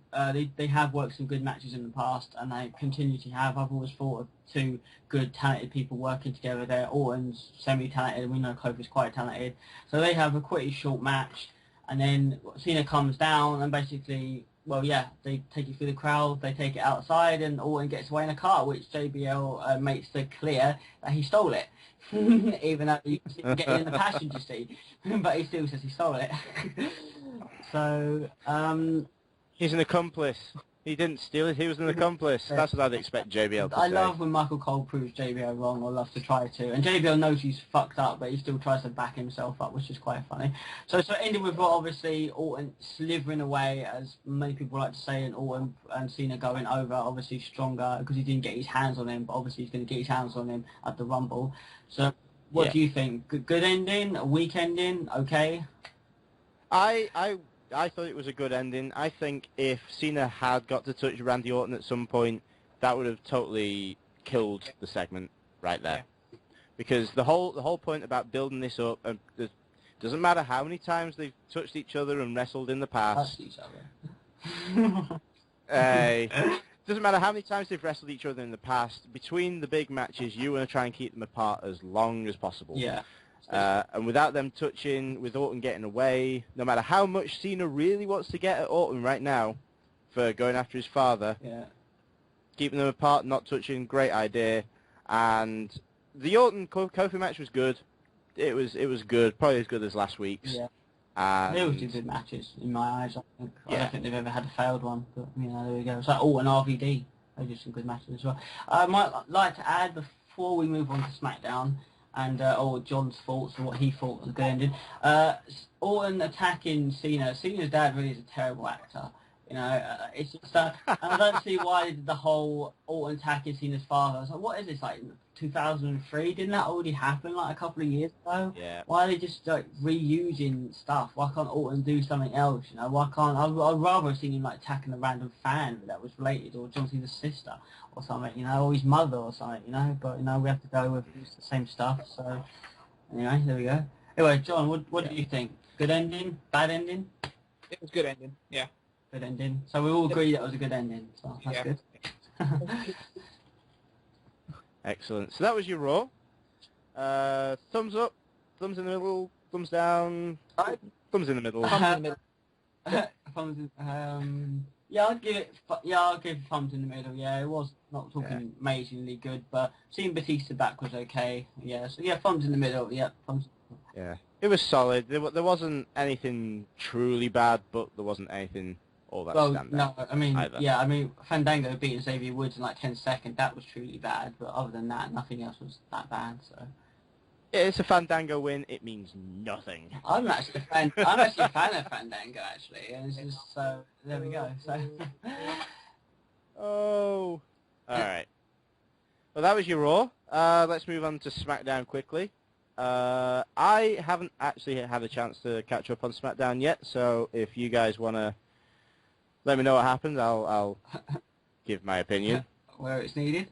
They have worked some good matches in the past, and they continue to have. I've always thought of two good, talented people working together there. Orton's semi-talented, and we know Kofi's quite talented. So they have a pretty short match, and then Cena comes down and basically... Well, yeah, they take it through the crowd, they take it outside, and Orton gets away in a car, which JBL makes it clear that he stole it. Even though you can see him getting in the passenger seat. But he still says he stole it. So, he's an accomplice. He didn't steal it, he was an accomplice. That's what I'd expect JBL to say. I love when Michael Cole proves JBL wrong, or loves to try to. And JBL knows he's fucked up, but he still tries to back himself up, which is quite funny. So ending with, obviously, Orton slithering away, as many people like to say, and Orton and Cena going over, obviously stronger, because he didn't get his hands on him, but obviously he's going to get his hands on him at the Rumble. So what do you think? Good ending? A weak ending? Okay? I thought it was a good ending. I think if Cena had got to touch Randy Orton at some point, that would have totally killed the segment right there. Yeah. Because the whole point about building this up, it doesn't matter how many times they've touched each other and wrestled in the past. Touched each other. Doesn't matter how many times they've wrestled each other in the past. Between the big matches, you want to try and keep them apart as long as possible. Yeah. And without them touching, with Orton getting away, no matter how much Cena really wants to get at Orton right now for going after his father, keeping them apart, not touching, great idea. And the Orton-Kofi match was good. It was good, probably as good as last week's. Yeah. They always do good matches, in my eyes, I think. I don't think they've ever had a failed one, but, there we go. It's like Orton RVD. They do some good matches as well. I might like to add, before we move on to SmackDown, and John's thoughts and what he thought was a good ending. Orton attacking Cena. Cena's dad really is a terrible actor. You know, it's just, and I don't see why the whole Orton attacking Cena's father. I was like, what is this, like 2003? Didn't that already happen like a couple of years ago? Yeah. Why are they just like reusing stuff? Why can't Orton do something else? You know, why can't I'd rather have seen him like attacking a random fan that was related, or John Cena's sister or something, you know, or his mother or something, you know. But you know, we have to go with the same stuff. So anyway, there we go. Anyway, John, what do you think? Good ending? Bad ending? It was a good ending. Yeah. Good ending. So we all agree that was a good ending. So that's good. Excellent. So that was your Raw. Thumbs up, thumbs in the middle, thumbs down, thumbs in the middle. Thumbs in, yeah, I'll give it. Yeah, I'll give thumbs in the middle. Yeah, it was not talking amazingly good, but seeing Batista back was okay. Yeah, so yeah, thumbs in the middle. Yeah, thumbs. Yeah, it was solid. There wasn't anything truly bad, but there wasn't anything all that standout. No, I mean, either. yeah, I mean, Fandango beating Xavier Woods in like 10 seconds, that was truly bad, but other than that, nothing else was that bad, so. Yeah, it's a Fandango win. It means nothing. I'm actually a fan of Fandango, actually, and it's just, so, there we go, so. Oh. Alright. Well, that was your Raw. Let's move on to SmackDown quickly. I haven't actually had a chance to catch up on SmackDown yet, so if you guys want to let me know what happened, I'll give my opinion. Where it's needed.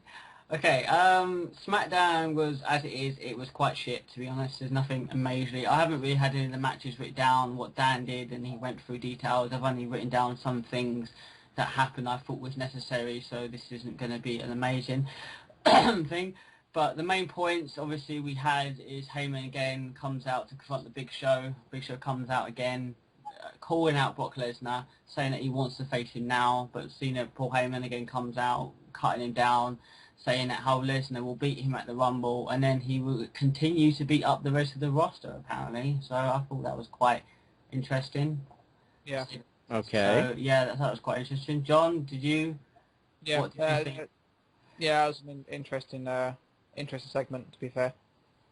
Okay, SmackDown was, as it is, it was quite shit, to be honest. There's nothing amazingly. I haven't really had any of the matches written down, what Dan did, and he went through details. I've only written down some things that happened I thought was necessary, so this isn't going to be an amazing thing. But the main points, obviously, we had is Heyman again comes out to confront the Big Show. Big Show comes out again, calling out Brock Lesnar, saying that he wants to face him now. But Cena, Paul Heyman again comes out, cutting him down, saying that how Lesnar will beat him at the Rumble, and then he will continue to beat up the rest of the roster, apparently. So I thought that was quite interesting. Yeah. Okay. So, yeah, that was quite interesting. John, did you? Yeah. What did you think? Yeah, it was an interesting segment, to be fair.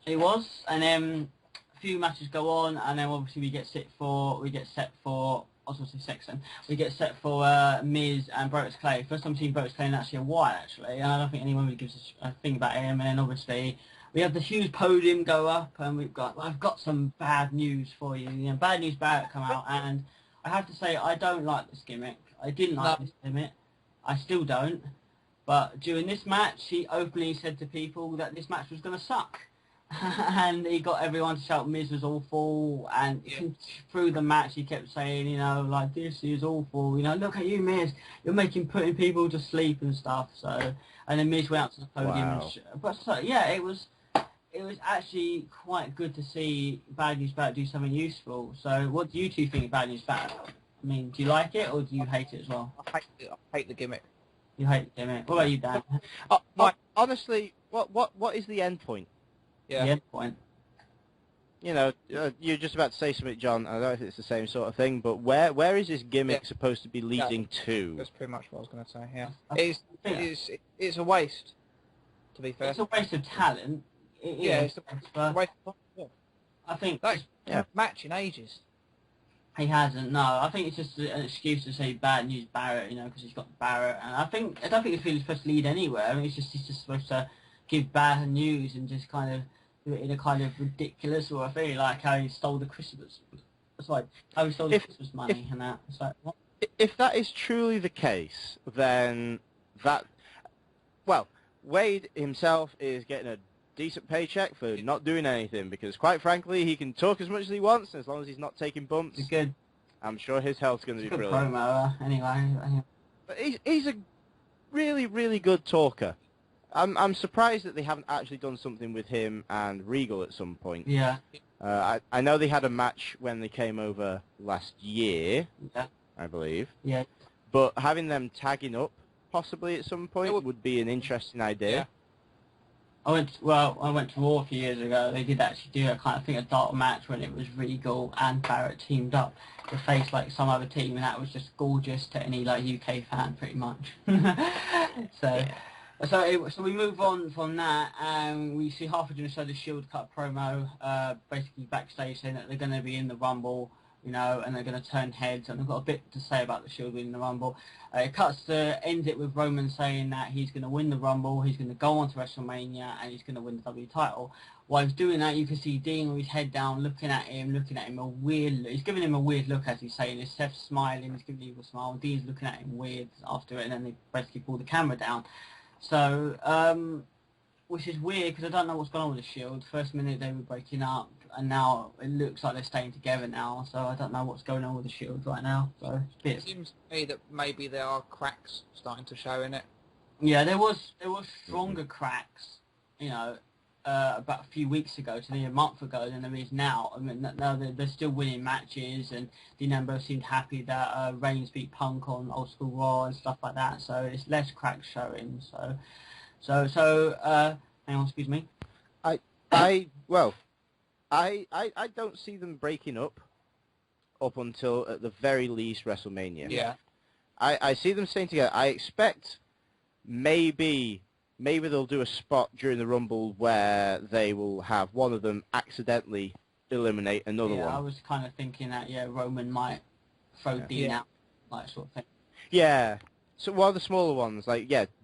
It was, and then a few matches go on, and then obviously we get set for Miz and Brodus Clay. First time seeing Brodus Clay in actually a while, actually, and I don't think anyone really gives a thing about him. And then obviously we have the huge podium go up, and I've got some bad news for you. You know, Bad News Barrett come out, and I have to say I don't like this gimmick. I didn't like this gimmick. I still don't. But during this match, he openly said to people that this match was going to suck. And he got everyone to shout Miz was awful, and through the match he kept saying, you know, like, this is awful, you know, look at you, Miz, you're putting people to sleep and stuff. So, and then Miz went up to the podium. Wow. But so, yeah, it was actually quite good to see Bad News Barrett do something useful. So what do you two think of Bad News Barrett? I mean, do you like it or do you hate it as well? I hate the gimmick. You hate the gimmick. What about you, Dan? Honestly, what is the end point? Yeah. The end point. You know, you're just about to say something, John. I don't know if it's the same sort of thing, but where is this gimmick supposed to be leading to? That's pretty much what I was going to say. Yeah, it's a waste. To be fair, it's a waste of talent. It's a waste of time. I think match in ages. He hasn't. No, I think it's just an excuse to say Bad News Barrett, you know, because he's got Barrett, and I don't think it's really supposed to lead anywhere. I mean, he's just supposed to give bad news and just kind of do it in a kind of ridiculous sort of thing, like how he stole the Christmas. It's like how he stole the Christmas money and that. It's like, what? If that is truly the case, then Wade himself is getting a decent paycheck for not doing anything, because quite frankly he can talk as much as he wants as long as he's not taking bumps. It's good. I'm sure his health's going to be good brilliant. Promo, anyway. But he's a really, really good talker. I'm surprised that they haven't actually done something with him and Regal at some point. Yeah. I know they had a match when they came over last year, Yeah. I believe. Yeah. But having them tagging up possibly at some point would be an interesting idea. Yeah. I went to Raw a few years ago. They did actually do a dark match when it was Regal and Barrett teamed up to face like some other team, and that was just gorgeous to any like UK fan, pretty much. So we move on from that, and we see halfway through the show the Shield cut a promo, basically backstage saying that they're going to be in the Rumble you know, and they're going to turn heads, and they've got a bit to say about the Shield winning the Rumble. It ends it with Roman saying that he's going to win the Rumble, he's going to go on to WrestleMania, and he's going to win the W title. While he's doing that, you can see Dean with his head down, looking at him a weird look. He's giving him a weird look as he's saying this. Seth's smiling, he's giving him a smile. Dean's looking at him weird after it, and then they basically pull the camera down. So, which is weird because I don't know what's going on with the Shield. First minute they were breaking up, and now it looks like they're staying together now. So I don't know what's going on with the Shield right now. So it seems to me that maybe there are cracks starting to show in it. Yeah, there was stronger cracks, you know, about a few weeks ago, to a month ago, than there is now. I mean, now they're still winning matches, and Dean Ambrose seemed happy that Reigns beat Punk on Old School Raw and stuff like that. So it's less cracks showing. So, hang on, excuse me. I don't see them breaking up until at the very least WrestleMania. Yeah. I see them staying together. I expect maybe they'll do a spot during the Rumble where they will have one of them accidentally eliminate another one. Yeah, I was kind of thinking that, Roman might throw Dean out, like sort of thing. Yeah. So one of the smaller ones,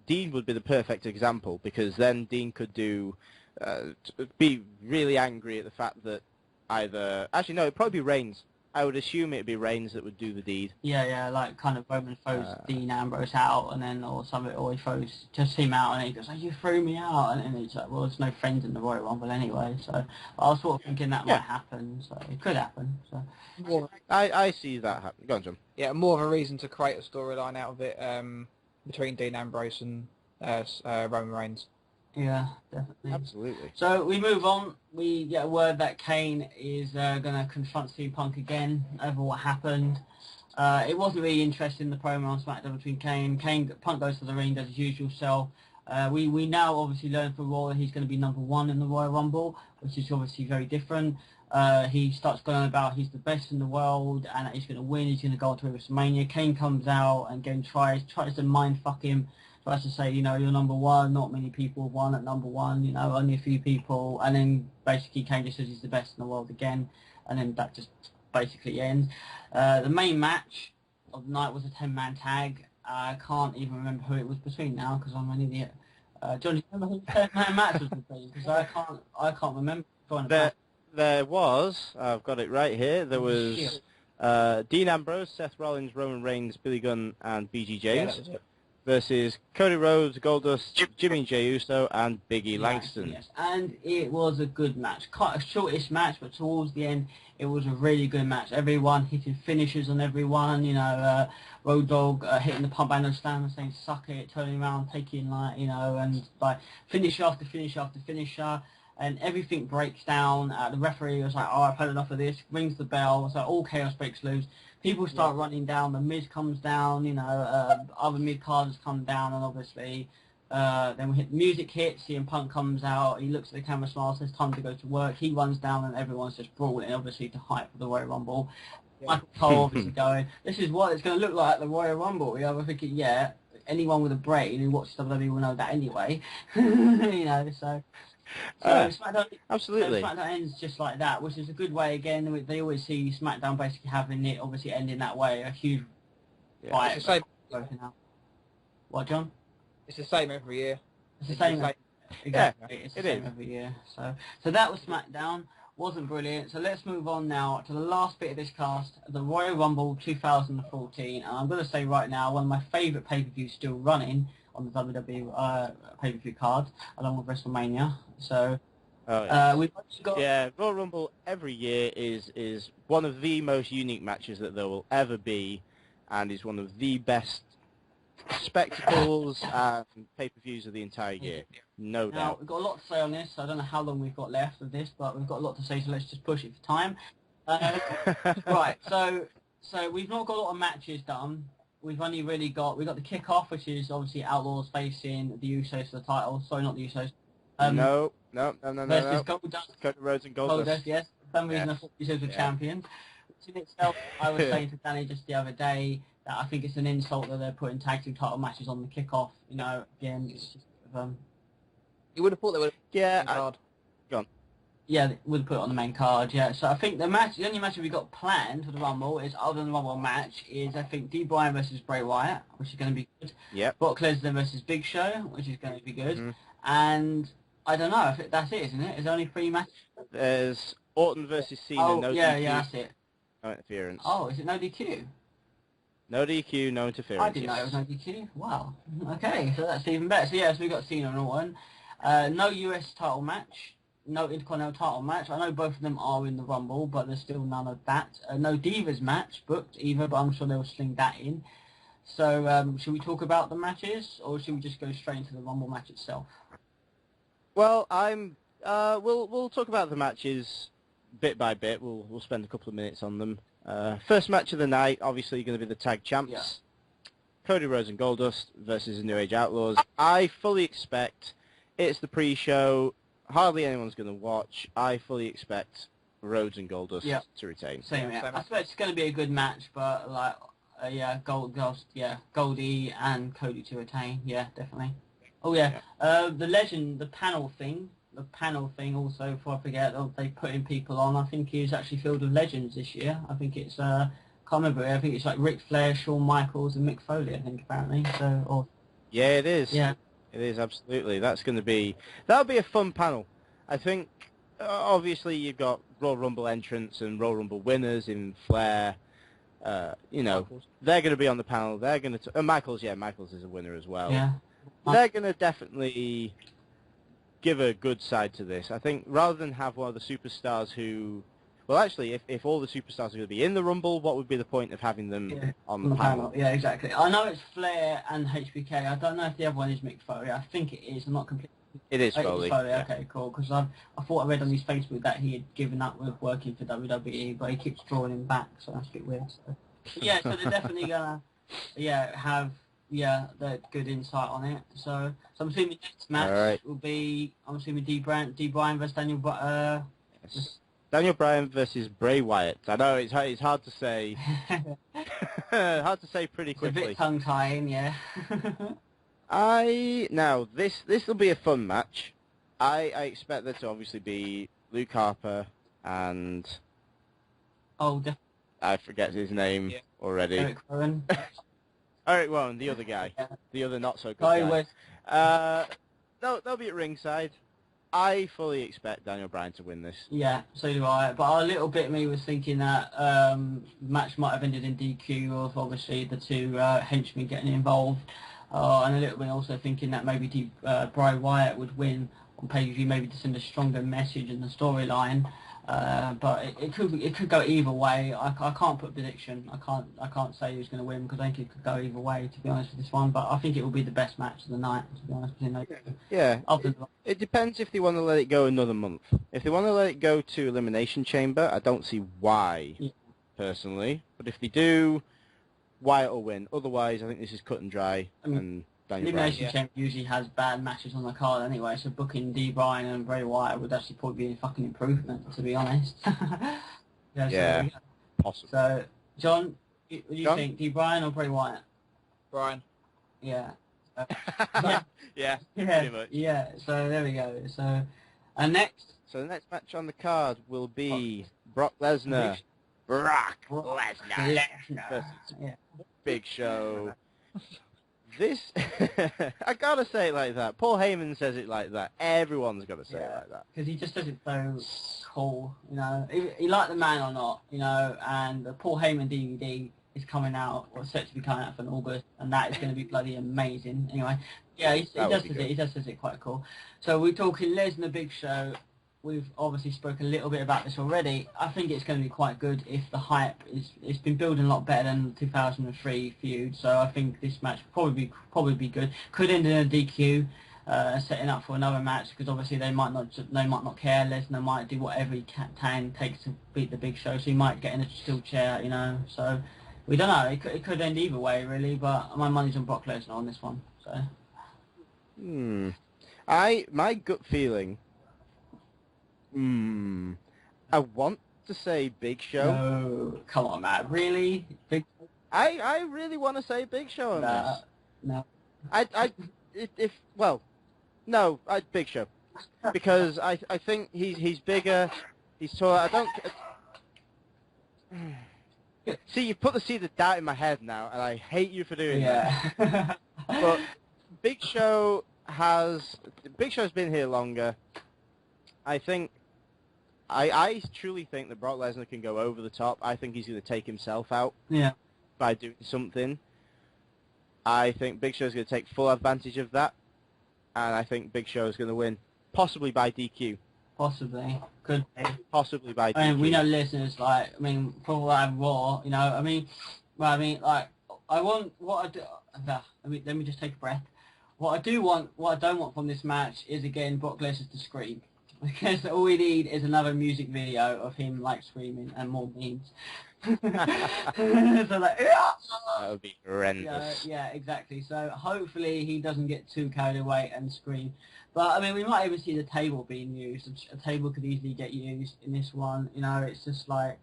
Dean would be the perfect example, because then Dean could be really angry at the fact that it'd probably be Reigns. I would assume it'd be Reigns that would do the deed. Yeah, like kind of Roman throws Dean Ambrose out, and then or he throws just him out, and he goes, "Oh, you threw me out," and it's like, well, there's no friends in the Royal Rumble anyway. So I was sort of thinking that might happen. So it could happen. So I see that happen. Go on, John. Yeah, more of a reason to create a storyline out of it between Dean Ambrose and Roman Reigns. Yeah, definitely. Absolutely. So we move on. We get a word that Kane is going to confront CM Punk again over what happened. It wasn't really interesting, the promo on SmackDown between Punk goes to the ring, does his usual sell. We now obviously learn from Raw that he's going to be number one in the Royal Rumble, which is obviously very different. He starts going on about he's the best in the world and that he's going to win, he's going to go on to WrestleMania. Kane comes out and again tries to mindfuck him. Tries to say, you're number one, not many people have won at number one, only a few people, and then basically Kane just says he's the best in the world again, and then that just basically ends. The main match of the night was a 10-man tag. I can't even remember who it was between now, because I'm an idiot. John, do you remember who the 10-man match was between? Because I can't remember. There was, I've got it right here, there was Dean Ambrose, Seth Rollins, Roman Reigns, Billy Gunn, and B.G. James. Yeah, versus Cody Rhodes, Goldust, Jimmy and Jey Uso, and Big E Langston. Yes, and it was a good match. Quite a shortish match, but towards the end, it was a really good match. Everyone hitting finishes on everyone, Road Dogg hitting the pump handle slam and saying, suck it, turning around, taking, and finish after finish after finisher. And everything breaks down. The referee was like, oh, I've had enough of this, rings the bell, so all chaos breaks loose. People start running down, the Miz comes down, other mid-carders come down, and obviously then music hits, CM Punk comes out, he looks at the camera, smiles, says time to go to work, he runs down and everyone's just brawling, obviously to hype for the Royal Rumble. Yeah. Michael Cole obviously going, this is what it's going to look like at the Royal Rumble. We're thinking, anyone with a brain who watches WWE will know that anyway. So SmackDown, absolutely. So SmackDown ends just like that, which is a good way. Again, they always see SmackDown basically having it, obviously ending that way. A huge fight. It's the same. What, John? It's the same every year. It's the same. Exactly. Yeah, it's the same every year. So that was SmackDown. Wasn't brilliant. So let's move on now to the last bit of this cast, the Royal Rumble 2014. And I'm going to say right now, one of my favourite pay-per-views still running on the WWE pay-per-view card, along with WrestleMania. So we've got... Yeah, Royal Rumble every year is one of the most unique matches that there will ever be, and is one of the best spectacles and pay-per-views of the entire year, no doubt. We've got a lot to say on this. I don't know how long we've got left of this, but we've got a lot to say, so let's just push it for time. Right, so we've not got a lot of matches done. We've only really got the kickoff, which is obviously Outlaws facing the Usos for the title. Sorry, not the Usos. No. Versus Goldust. Cody Rhodes and Goldust. Yes. For some reason I thought the Usos were champions. Which in itself, I was saying to Danny just the other day that I think it's an insult that they're putting tag team title matches on the kickoff. Again, it's just you would have thought they would have hard. Go on. Yeah, we'll put it on the main card, yeah. So I think the only match we got planned for the Rumble is, other than the Rumble match, is I think D. Bryan versus Bray Wyatt, which is going to be good. Yep. Brock Lesnar versus Big Show, which is going to be good. Mm-hmm. And I don't know, I think that's it, isn't it? Is there only 3 matches? There's Orton versus Cena, Oh, no yeah, DQ, yeah, that's it. no interference. Oh, is it no DQ? No DQ, no interference. I didn't know it was no DQ. Wow. Okay, so that's even better. So yes, we got Cena and Orton. No US title match. No Intercontinental title match. I know both of them are in the Rumble, but there's still none of that. No Divas match booked either, but I'm sure they'll sling that in. So should we talk about the matches, or should we just go straight into the Rumble match itself? Well, we'll talk about the matches bit by bit. We'll spend a couple of minutes on them. First match of the night, obviously going to be the tag champs. Yeah. Cody Rhodes and Goldust versus the New Age Outlaws. I fully expect it's the pre-show. Hardly anyone's going to watch. I fully expect Rhodes and Goldust to retain. Same, yeah. I expect it's going to be a good match, but like, Goldie and Cody to retain. Yeah, definitely. Oh yeah. The panel thing also, before I forget, they putting people on. I think it's actually filled with legends this year. I think it's can't remember. I think it's like Ric Flair, Shawn Michaels, and Mick Foley. I think apparently. So. Yeah, it is. Yeah. It is, absolutely. That'll be a fun panel. I think, obviously, you've got Royal Rumble entrants and Royal Rumble winners in Flair. Michaels. They're going to be on the panel. They're going to... Michaels is a winner as well. Yeah. They're going to definitely give a good side to this. I think rather than have one of the superstars who... Well, actually, if all the superstars are going to be in the Rumble, what would be the point of having them on the panel? Yeah, exactly. I know it's Flair and HBK. I don't know if the other one is Mick Foley. I think it is. I'm not completely... It is Foley. It's Foley. Yeah. Okay, cool. Because I thought I read on his Facebook that he had given up with working for WWE, but he keeps drawing him back, so that's a bit weird. So. Yeah, so they're definitely going to have the good insight on it. So I'm assuming next match will be, D. Bryan versus Daniel Daniel Bryan versus Bray Wyatt. I know it's hard to say. Hard to say pretty quickly. It's a bit tongue-tying, yeah. This will be a fun match. I expect there to obviously be Luke Harper and... Oh, definitely. I forget his name already. Eric Rowan. Eric Rowan, the other guy. Yeah. The other not-so-good guy. They'll be at ringside. I fully expect Daniel Bryan to win this. Yeah, so do I. But a little bit of me was thinking that match might have ended in DQ, of obviously the two henchmen getting involved. And a little bit also thinking that maybe Bray Wyatt would win on pay-per-view, maybe to send a stronger message in the storyline. But it could go either way. I can't put a prediction. I can't say who's going to win because I think it could go either way, to be honest, with this one. But I think it will be the best match of the night, to be honest with you. Yeah. It depends if they want to let it go another month. If they want to let it go to Elimination Chamber, I don't see why, personally. But if they do, Wyatt will win. Otherwise, I think this is cut and dry. And Elimination Chamber usually has bad matches on the card anyway, so booking D. Bryan and Bray Wyatt would actually probably be a fucking improvement, to be honest. Possibly. So, John, what do you think? D. Bryan or Bray Wyatt? Bryan. Yeah. Pretty much. Yeah, so there we go. So, and next? So the next match on the card will be Brock Lesnar. Brock Lesnar. Yeah. Big Show. This, I gotta say it like that. Paul Heyman says it like that. Everyone's gotta say it like that. Because he just does it so cool, you know. He like the man or not, you know. And the Paul Heyman DVD is coming out, or set to be coming out for August, and that is going to be bloody amazing. Anyway, yeah, he does says it quite cool. So we're talking Lesnar Big Show. We've obviously spoken a little bit about this already. I think it's going to be quite good if the hype it's been building a lot better than the 2003 feud. So I think this match will probably be good. Could end in a DQ, setting up for another match because obviously they might not care. Lesnar might do whatever he can takes to beat the Big Show. So he might get in a steel chair, you know. So we don't know. It could end either way really, but my money's on Brock Lesnar on this one. So. My gut feeling. I want to say Big Show. No, come on, Matt. Really? Big? I really want to say Big Show on this. No. Big Show. because I think he's bigger, he's taller. I don't. See, you put the seed of doubt in my head now, and I hate you for doing that. Yeah. But Big Show's been here longer. I think. I truly think that Brock Lesnar can go over the top. I think he's going to take himself out Yeah. by doing something. I think Big Show's going to take full advantage of that, and I think Big Show's going to win, possibly by DQ. Possibly. Could be. Possibly by DQ. I mean, we know listeners, like, I mean, from what I'm Raw, you know, I mean, like, I want, what I do, let me just take a breath. What I don't want from this match is, again, Brock Lesnar to scream. Because all we need is another music video of him, like, screaming and more memes. So, like, that would be horrendous. yeah, exactly. So hopefully he doesn't get too carried away and scream. But, I mean, we might even see the table being used. A table could easily get used in this one. You know, it's just like,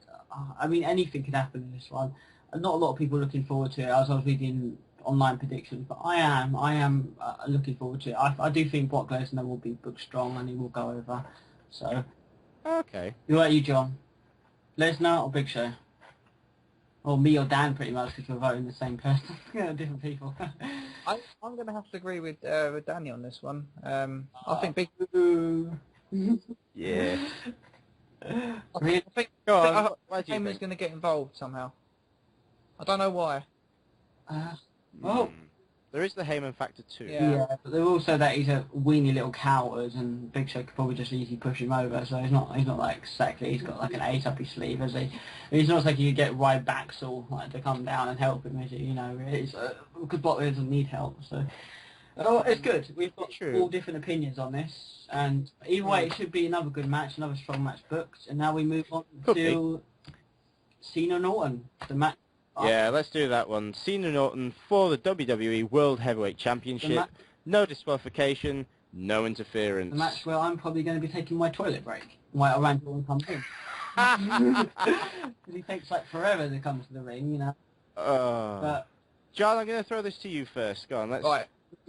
I mean, anything could happen in this one. Not a lot of people looking forward to it. I was reading online predictions, but I am looking forward to it. I do think Brock Lesnar will be booked strong and he will go over. So, okay. What about you, John? Lesnar or Big Show? Or me or Dan, pretty much, because we're voting the same person. Different people. I'm going to have to agree with Danny on this one. I think Big. Yeah. Really? I think Go on. Why do you Heyman's think? going to get involved somehow. I don't know why. Oh. There is the Heyman factor too. Yeah. But there's also that he's a weenie little coward, and Big Show could probably just easily push him over. So he's not like exactly. He's got like an ace up his sleeve, as he. He's not like you get right back so like to come down and help him, is it? You know, it's because Brock doesn't need help. So it's good. We've got all different opinions on this, and either way, it should be another good match, another strong match booked. And now we move on to Cena and Orton, the match. Yeah, let's do that one. Cena and Orton for the WWE World Heavyweight Championship. No disqualification, no interference. The match where I'm probably going to be taking my toilet break while Randy Orton comes in. Because he takes like forever to come to the ring, you know. But John, I'm going to throw this to you first. Go on, let's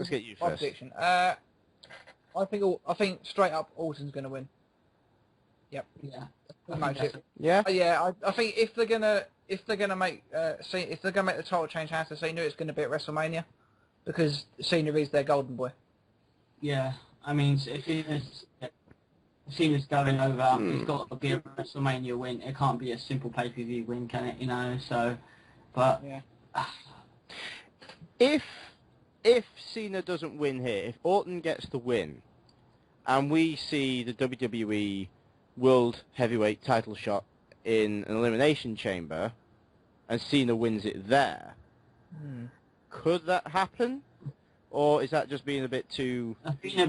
get you My first. prediction. I think straight up Orton's going to win. Yep. Yeah. Yeah. Yeah. I think if they're gonna make the title change hands to Cena, it's going to be at WrestleMania, because Cena is their golden boy. Yeah. I mean, if Cena's going over, it's got to be a WrestleMania win. It can't be a simple pay-per-view win, can it? You know. So, but yeah. If Cena doesn't win here, if Orton gets the win, and we see the WWE World Heavyweight title shot in an Elimination Chamber, and Cena wins it there, could that happen? Or is that just being a bit too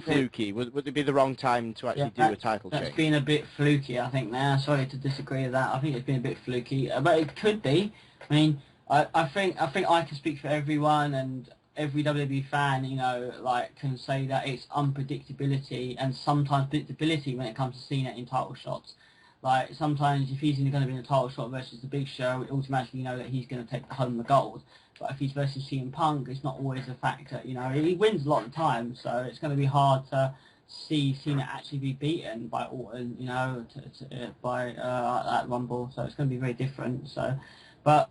fluky? Would it be the wrong time to actually do a title change? That's been a bit fluky, I think, now. Sorry to disagree with that. I think it's been a bit fluky. But it could be. I mean, I think I can speak for everyone, and every WWE fan, you know, like, can say that it's unpredictability and sometimes predictability when it comes to Cena in title shots. Like, sometimes if he's going to be in a title shot versus the Big Show, we automatically know that he's going to take home the gold. But if he's versus CM Punk, it's not always a factor. You know, he wins a lot of the time, so it's going to be hard to see Cena actually be beaten by Orton, you know, by that Rumble. So it's going to be very different. So, but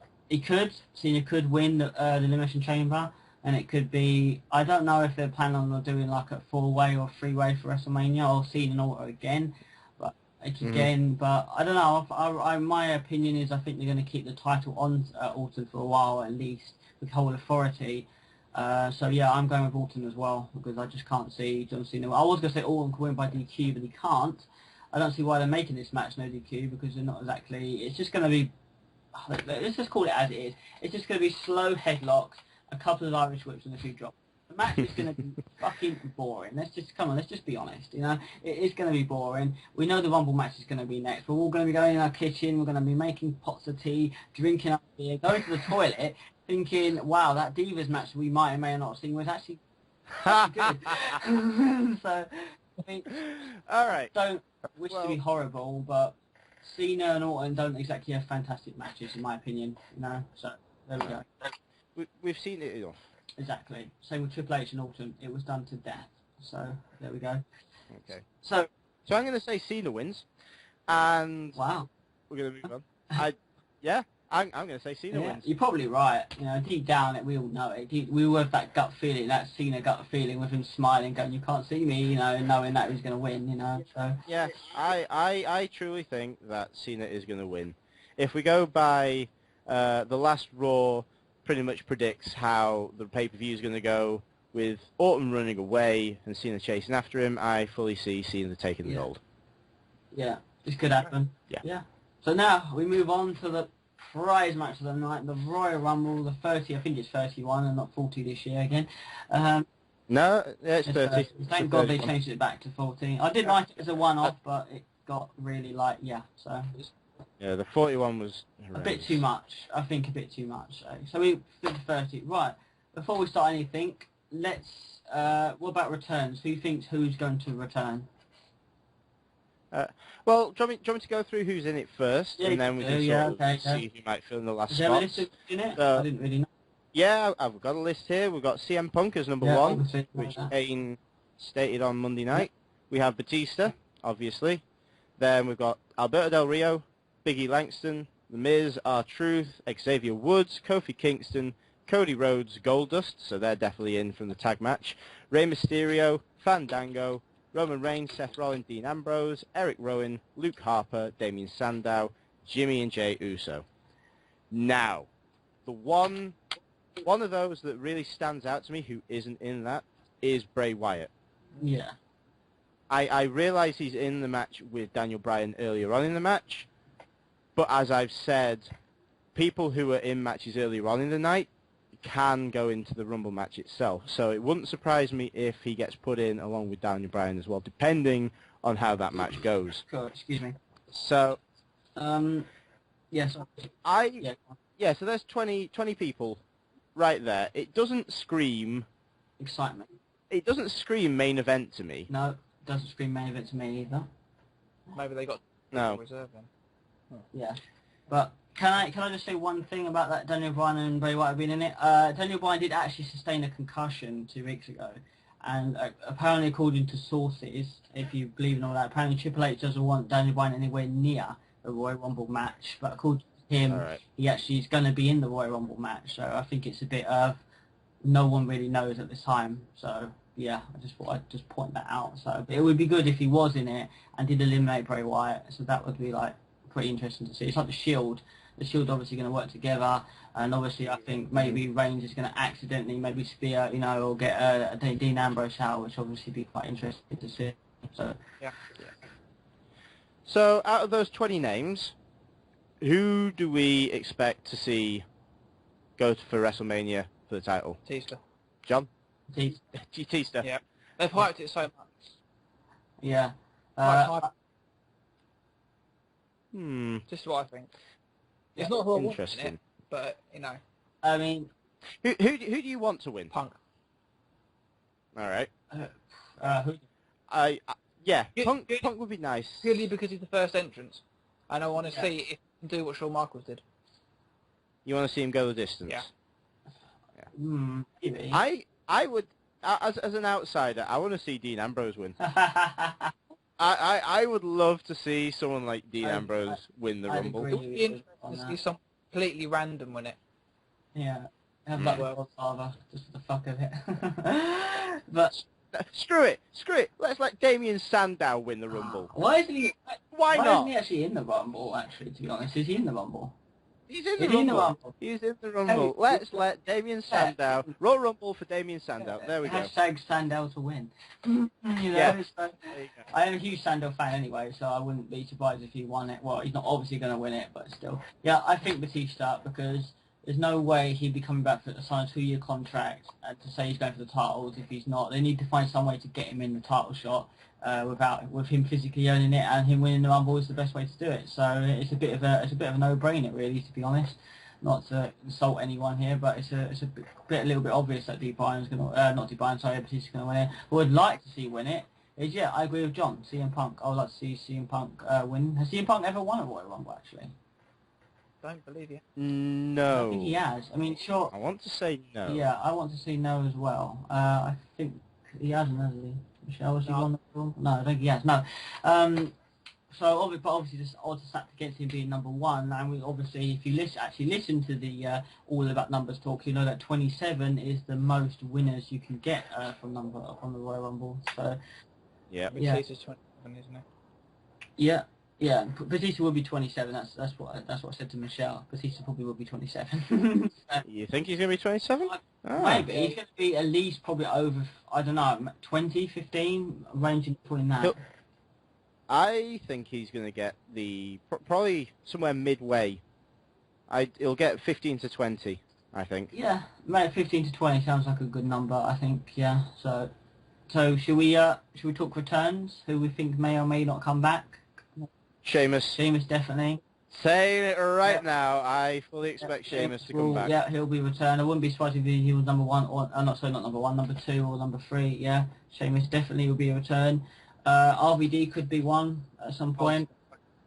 Cena could win the Elimination Chamber, and it could be. I don't know if they're planning on doing like a 4-way or 3-way for WrestleMania, or Cena and Orton again. But I don't know. My opinion is I think they're going to keep the title on Orton for a while at least, with whole authority. So yeah, I'm going with Orton as well, because I just can't see John Cena. I was going to say Orton could win by DQ, but he can't. I don't see why they're making this match no DQ, because they're not exactly. It's just going to be. Let's just call it as it is. It's just going to be slow headlocks, a couple of Irish whips, and a few drops. The match is going to be fucking boring. Let's just be honest. You know, it is going to be boring. We know the Rumble match is going to be next. We're all going to be going in our kitchen. We're going to be making pots of tea, drinking up beer, going to the toilet, thinking, "Wow, that Divas match we might or may not have seen was actually good." So, I mean, all right. Don't wish to be horrible, but Cena and Orton don't exactly have fantastic matches, in my opinion. You know, so there we go. We've seen it enough. Exactly. Same with Triple H and Orton. It was done to death. So, there we go. Okay. So I'm going to say Cena wins, and wow. we're going to move on. I'm going to say Cena wins. You're probably right. You know, deep down, we all know it. We all have that gut feeling, that Cena gut feeling with him smiling, going, "You can't see me," you know, knowing that he's going to win. You know, so Yeah, I truly think that Cena is going to win. If we go by the last Raw, pretty much predicts how the pay-per-view is going to go, with Orton running away and Cena chasing after him. I fully see Cena taking the gold. Yeah, this could happen. Yeah. So now we move on to the prize match of the night, the Royal Rumble, the 30, I think it's 31 and not 40 this year again. No, it's 30. Thank God they changed it back to 14. I did like it as a one-off, but it got really so... Yeah, the 41 was horrendous. A bit too much. I think a bit too much. So we did the 30. Right, before we start anything, let's... what about returns? Who thinks who's going to return? Well, do you want me to go through who's in it first, and then we can sort of see who might fill in the last spot? spots? Is there a list in it? I didn't really know. Yeah, I've got a list here. We've got CM Punk as number one, which Kane stated on Monday night. We have Batista, obviously. Then we've got Alberto Del Rio, Biggie Langston, The Miz, R-Truth, Xavier Woods, Kofi Kingston, Cody Rhodes, Goldust, so they're definitely in from the tag match. Rey Mysterio, Fandango, Roman Reigns, Seth Rollins, Dean Ambrose, Eric Rowan, Luke Harper, Damien Sandow, Jimmy and Jey Uso. Now, the one of those that really stands out to me who isn't in that is Bray Wyatt. Yeah. I realise he's in the match with Daniel Bryan earlier on in the match, but as I've said, people who are in matches earlier on in the night can go into the Rumble match itself. So it wouldn't surprise me if he gets put in along with Daniel Bryan as well, depending on how that match goes. God, excuse me. So, yes. So there's 20 people right there. It doesn't scream excitement. It doesn't scream main event to me. No, it doesn't scream main event to me either. Maybe they got reserve then. Oh. Yeah, but can I just say one thing about that Daniel Bryan and Bray Wyatt being in it? Daniel Bryan did actually sustain a concussion 2 weeks ago, and apparently, according to sources, if you believe in all that, apparently Triple H doesn't want Daniel Bryan anywhere near a Royal Rumble match. But according to him, he actually is going to be in the Royal Rumble match. So I think it's a bit of no one really knows at this time. So yeah, I just thought I'd just point that out. So it would be good if he was in it and did eliminate Bray Wyatt. So that would be like pretty interesting to see. It's like the Shield. The Shield obviously going to work together, and obviously I think maybe Reigns is going to accidentally maybe spear, or get a Dean Ambrose out, which obviously be quite interesting to see. So yeah. So out of those 20 names, who do we expect to see go for WrestleMania for the title? Batista. John? Batista. Yeah. They've hyped it so much. Yeah. Just what I think. It's not who I want in it, but I mean, who do you want to win? Punk. All right. Who? Punk would be nice. Purely because he's the first entrance, and I want to see if he can do what Shawn Michaels did. You want to see him go the distance? Yeah. Maybe. I would, as an outsider, I want to see Dean Ambrose win. I would love to see someone like Dean Ambrose win the Rumble. It would be interesting to see someone completely random win it. Yeah. Have that Godfather, just for the fuck of it. But screw it. Let's let Damien Sandow win the Rumble. Why isn't he? Why not? Isn't he actually in the Rumble? Actually, to be honest, is he in the Rumble? He's in the Rumble. He's in the Rumble. Let's let Damien Sandow. Royal Rumble for Damien Sandow. There we go. Hashtag Sandow to win. Yeah. So, I am a huge Sandow fan anyway, so I wouldn't be surprised if he won it. Well, he's not obviously going to win it, but still. Yeah, I think Batista, because there's no way he'd be coming back to sign a 2-year contract and to say he's going for the titles if he's not. They need to find some way to get him in the title shot with him physically owning it, and him winning the Rumble is the best way to do it. So it's a bit of a no-brainer, really, to be honest. Not to insult anyone here, but it's a little bit obvious that Batista's going to win it. What I'd like to see win it is, I agree with John, CM Punk. I would like to see CM Punk win. Has CM Punk ever won a Royal Rumble, actually? Don't believe you. No. I think he has. I mean, sure. I want to say no. Yeah, I want to say no as well. I think he hasn't, has he? To Michelle, was he No. on the Raw? No, I don't think he has. No. So obviously, this odds are stacked against him being number one. And we obviously, if you listen to the All About Numbers talk, you know that 27 is the most winners you can get from the Royal Rumble. So Yeah. Batista's 27, isn't he? yeah, yeah. Batista will be 27. That's what I said to Michelle. Batista probably will be 27. You think he's going to be 27? Maybe he's going to be at least probably over. I don't know, 20, 15, ranging between that. I think he's going to get probably somewhere midway. He'll get 15 to 20, I think. Yeah, maybe 15 to 20 sounds like a good number. I think. Yeah. So should we talk returns? Who we think may or may not come back? Sheamus. Sheamus definitely. Saying it right now, I fully expect Sheamus to come back. Yeah, he'll be returned. I wouldn't be surprised if he was number one, or not number one, number two, or number three. Yeah, Sheamus definitely will be a return. RVD could be one at some point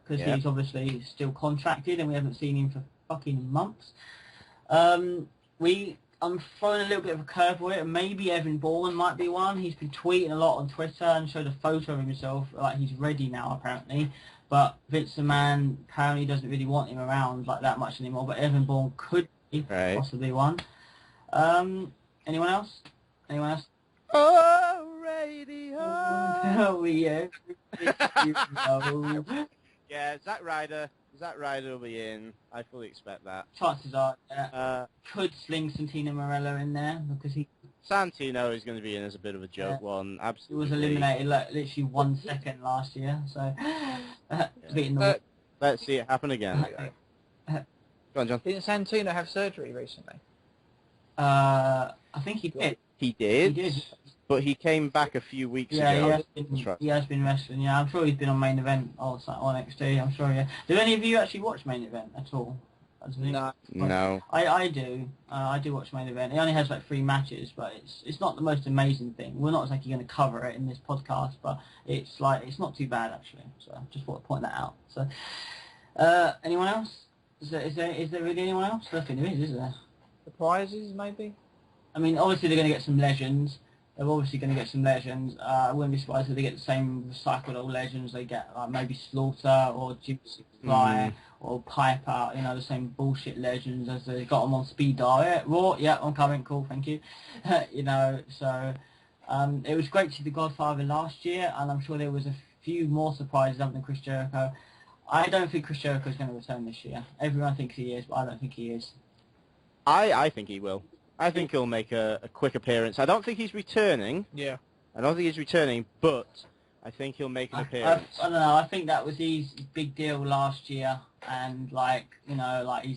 because he's obviously still contracted and we haven't seen him for fucking months. I'm throwing a little bit of a curveball here. Maybe Evan Bourne might be one. He's been tweeting a lot on Twitter and showed a photo of himself like he's ready now apparently. But Vince McMahon apparently doesn't really want him around like that much anymore. But Evan Bourne could be possibly one. Anyone else? Anyone else? Oh, radio. Oh, yeah. Yeah, Zack Ryder will be in. I fully expect that. Chances are, could sling Santino Marella in there because Santino is going to be in as a bit of a joke one. Absolutely. He was eliminated like literally 1 second last year, so let's see it happen again. Go on, John. Didn't Santino have surgery recently? I think he did. He did. But he came back a few weeks ago. He has been wrestling, yeah. I'm sure he's been on Main Event or on NXT, I'm sure, yeah. Do any of you actually watch Main Event at all? No. I do. I do watch Main Event. It only has like 3 matches, but it's not the most amazing thing. We're not exactly going to cover it in this podcast, but it's not too bad actually. So just want to point that out. So, anyone else? Is there really anyone else? I don't think there is there? Surprises, maybe? I mean, obviously they're going to get some legends. They're obviously going to get some legends. I wouldn't be surprised if they get the same recycled old legends. They get maybe Slaughter or Gypsy Fly or Piper, the same bullshit legends as they got them on speed dial. Yeah, Raw, yeah, I'm coming, cool, thank you. So it was great to see The Godfather last year, and I'm sure there was a few more surprises other than Chris Jericho. I don't think Chris Jericho is going to return this year. Everyone thinks he is, but I don't think he is. I think he will. I think he'll make a quick appearance. I don't think he's returning. Yeah. I don't think he's returning, but I think he'll make an appearance. I don't know. I think that was his big deal last year, and he's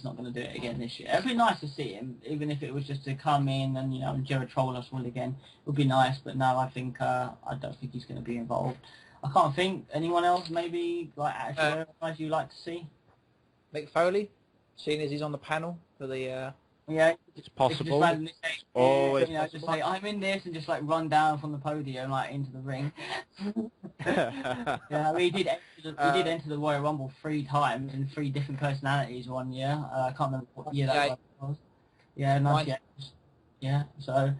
not going to do it again this year. It'd be nice to see him, even if it was just to come in and Jared troll us all again. It would be nice, but no, I don't think he's going to be involved. I can't think anyone else. Maybe as you like to see. Mick Foley, seeing as he's on the panel for the. Yeah, it's possible. Just always just say I'm in this and just run down from the podium into the ring. Yeah, we did enter the Royal Rumble 3 times in 3 different personalities one year. I can't remember what year that was. Yeah, 98. Yeah. So,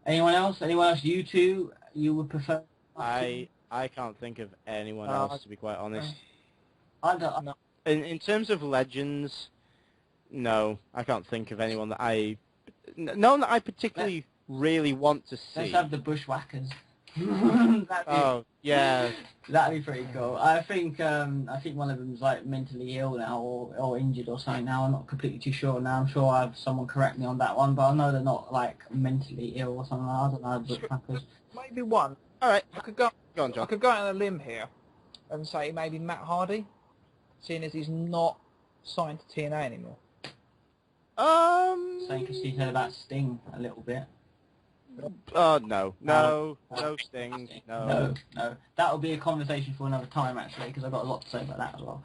anyone else? You two? You would prefer? I can't think of anyone else, to be quite honest. I don't know. In terms of legends. No, I can't think of anyone that I particularly really want to see. Let's have the Bushwhackers. Yeah. That'd be pretty cool. I think one of them's mentally ill now or injured or something now. I'm not completely too sure now. I'm sure I have someone correct me on that one, but I know they're not mentally ill or something. I don't know. Bushwhackers. Maybe one. All right. I could go on, John. I could go out on a limb here and say maybe Matt Hardy, seeing as he's not signed to TNA anymore. Same because he's heard about Sting a little bit. No Sting, no. That will be a conversation for another time actually, because I've got a lot to say about that as well.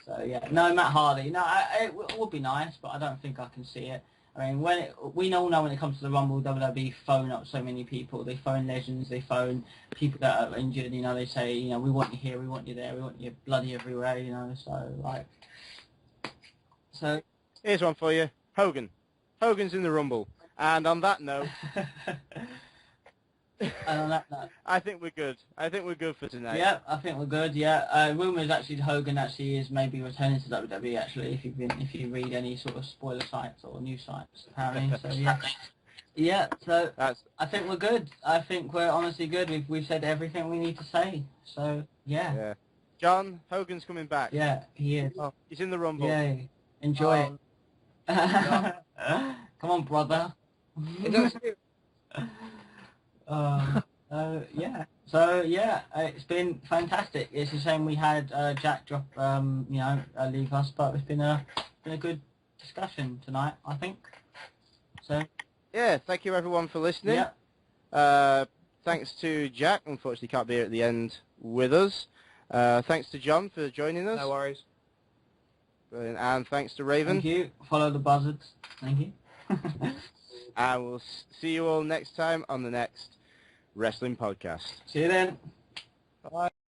So yeah, no Matt Hardy. No, it would be nice, but I don't think I can see it. I mean, we all know when it comes to the Rumble, WWE phone up so many people. They phone legends, they phone people that are injured. They say, we want you here, we want you there, we want you bloody everywhere. So here's one for you. Hogan's in the Rumble. And on that note, And on that note, I think we're good. I think we're good for tonight. yeah, I think we're good. Yeah, rumours actually Hogan actually is maybe returning to WWE. Actually, if you read any sort of spoiler sites or news sites, apparently. So yeah, yeah. So I think we're good. I think we're honestly good. We've said everything we need to say. So yeah. Yeah. John, Hogan's coming back. Yeah, he is. Oh, he's in the Rumble. Yay! Enjoy it. Come on, brother. Is that serious? Yeah. So yeah, it's been fantastic. It's a shame we had Jack drop, leave us, but it's been a good discussion tonight, I think. So. Yeah. Thank you everyone for listening. Yeah. Thanks to Jack. Unfortunately, can't be here at the end with us. Thanks to John for joining us. No worries. Brilliant. And thanks to Raven. Thank you. Follow the buzzards. Thank you. And we'll see you all next time on the next Wrestling Podcast. See you then. Bye.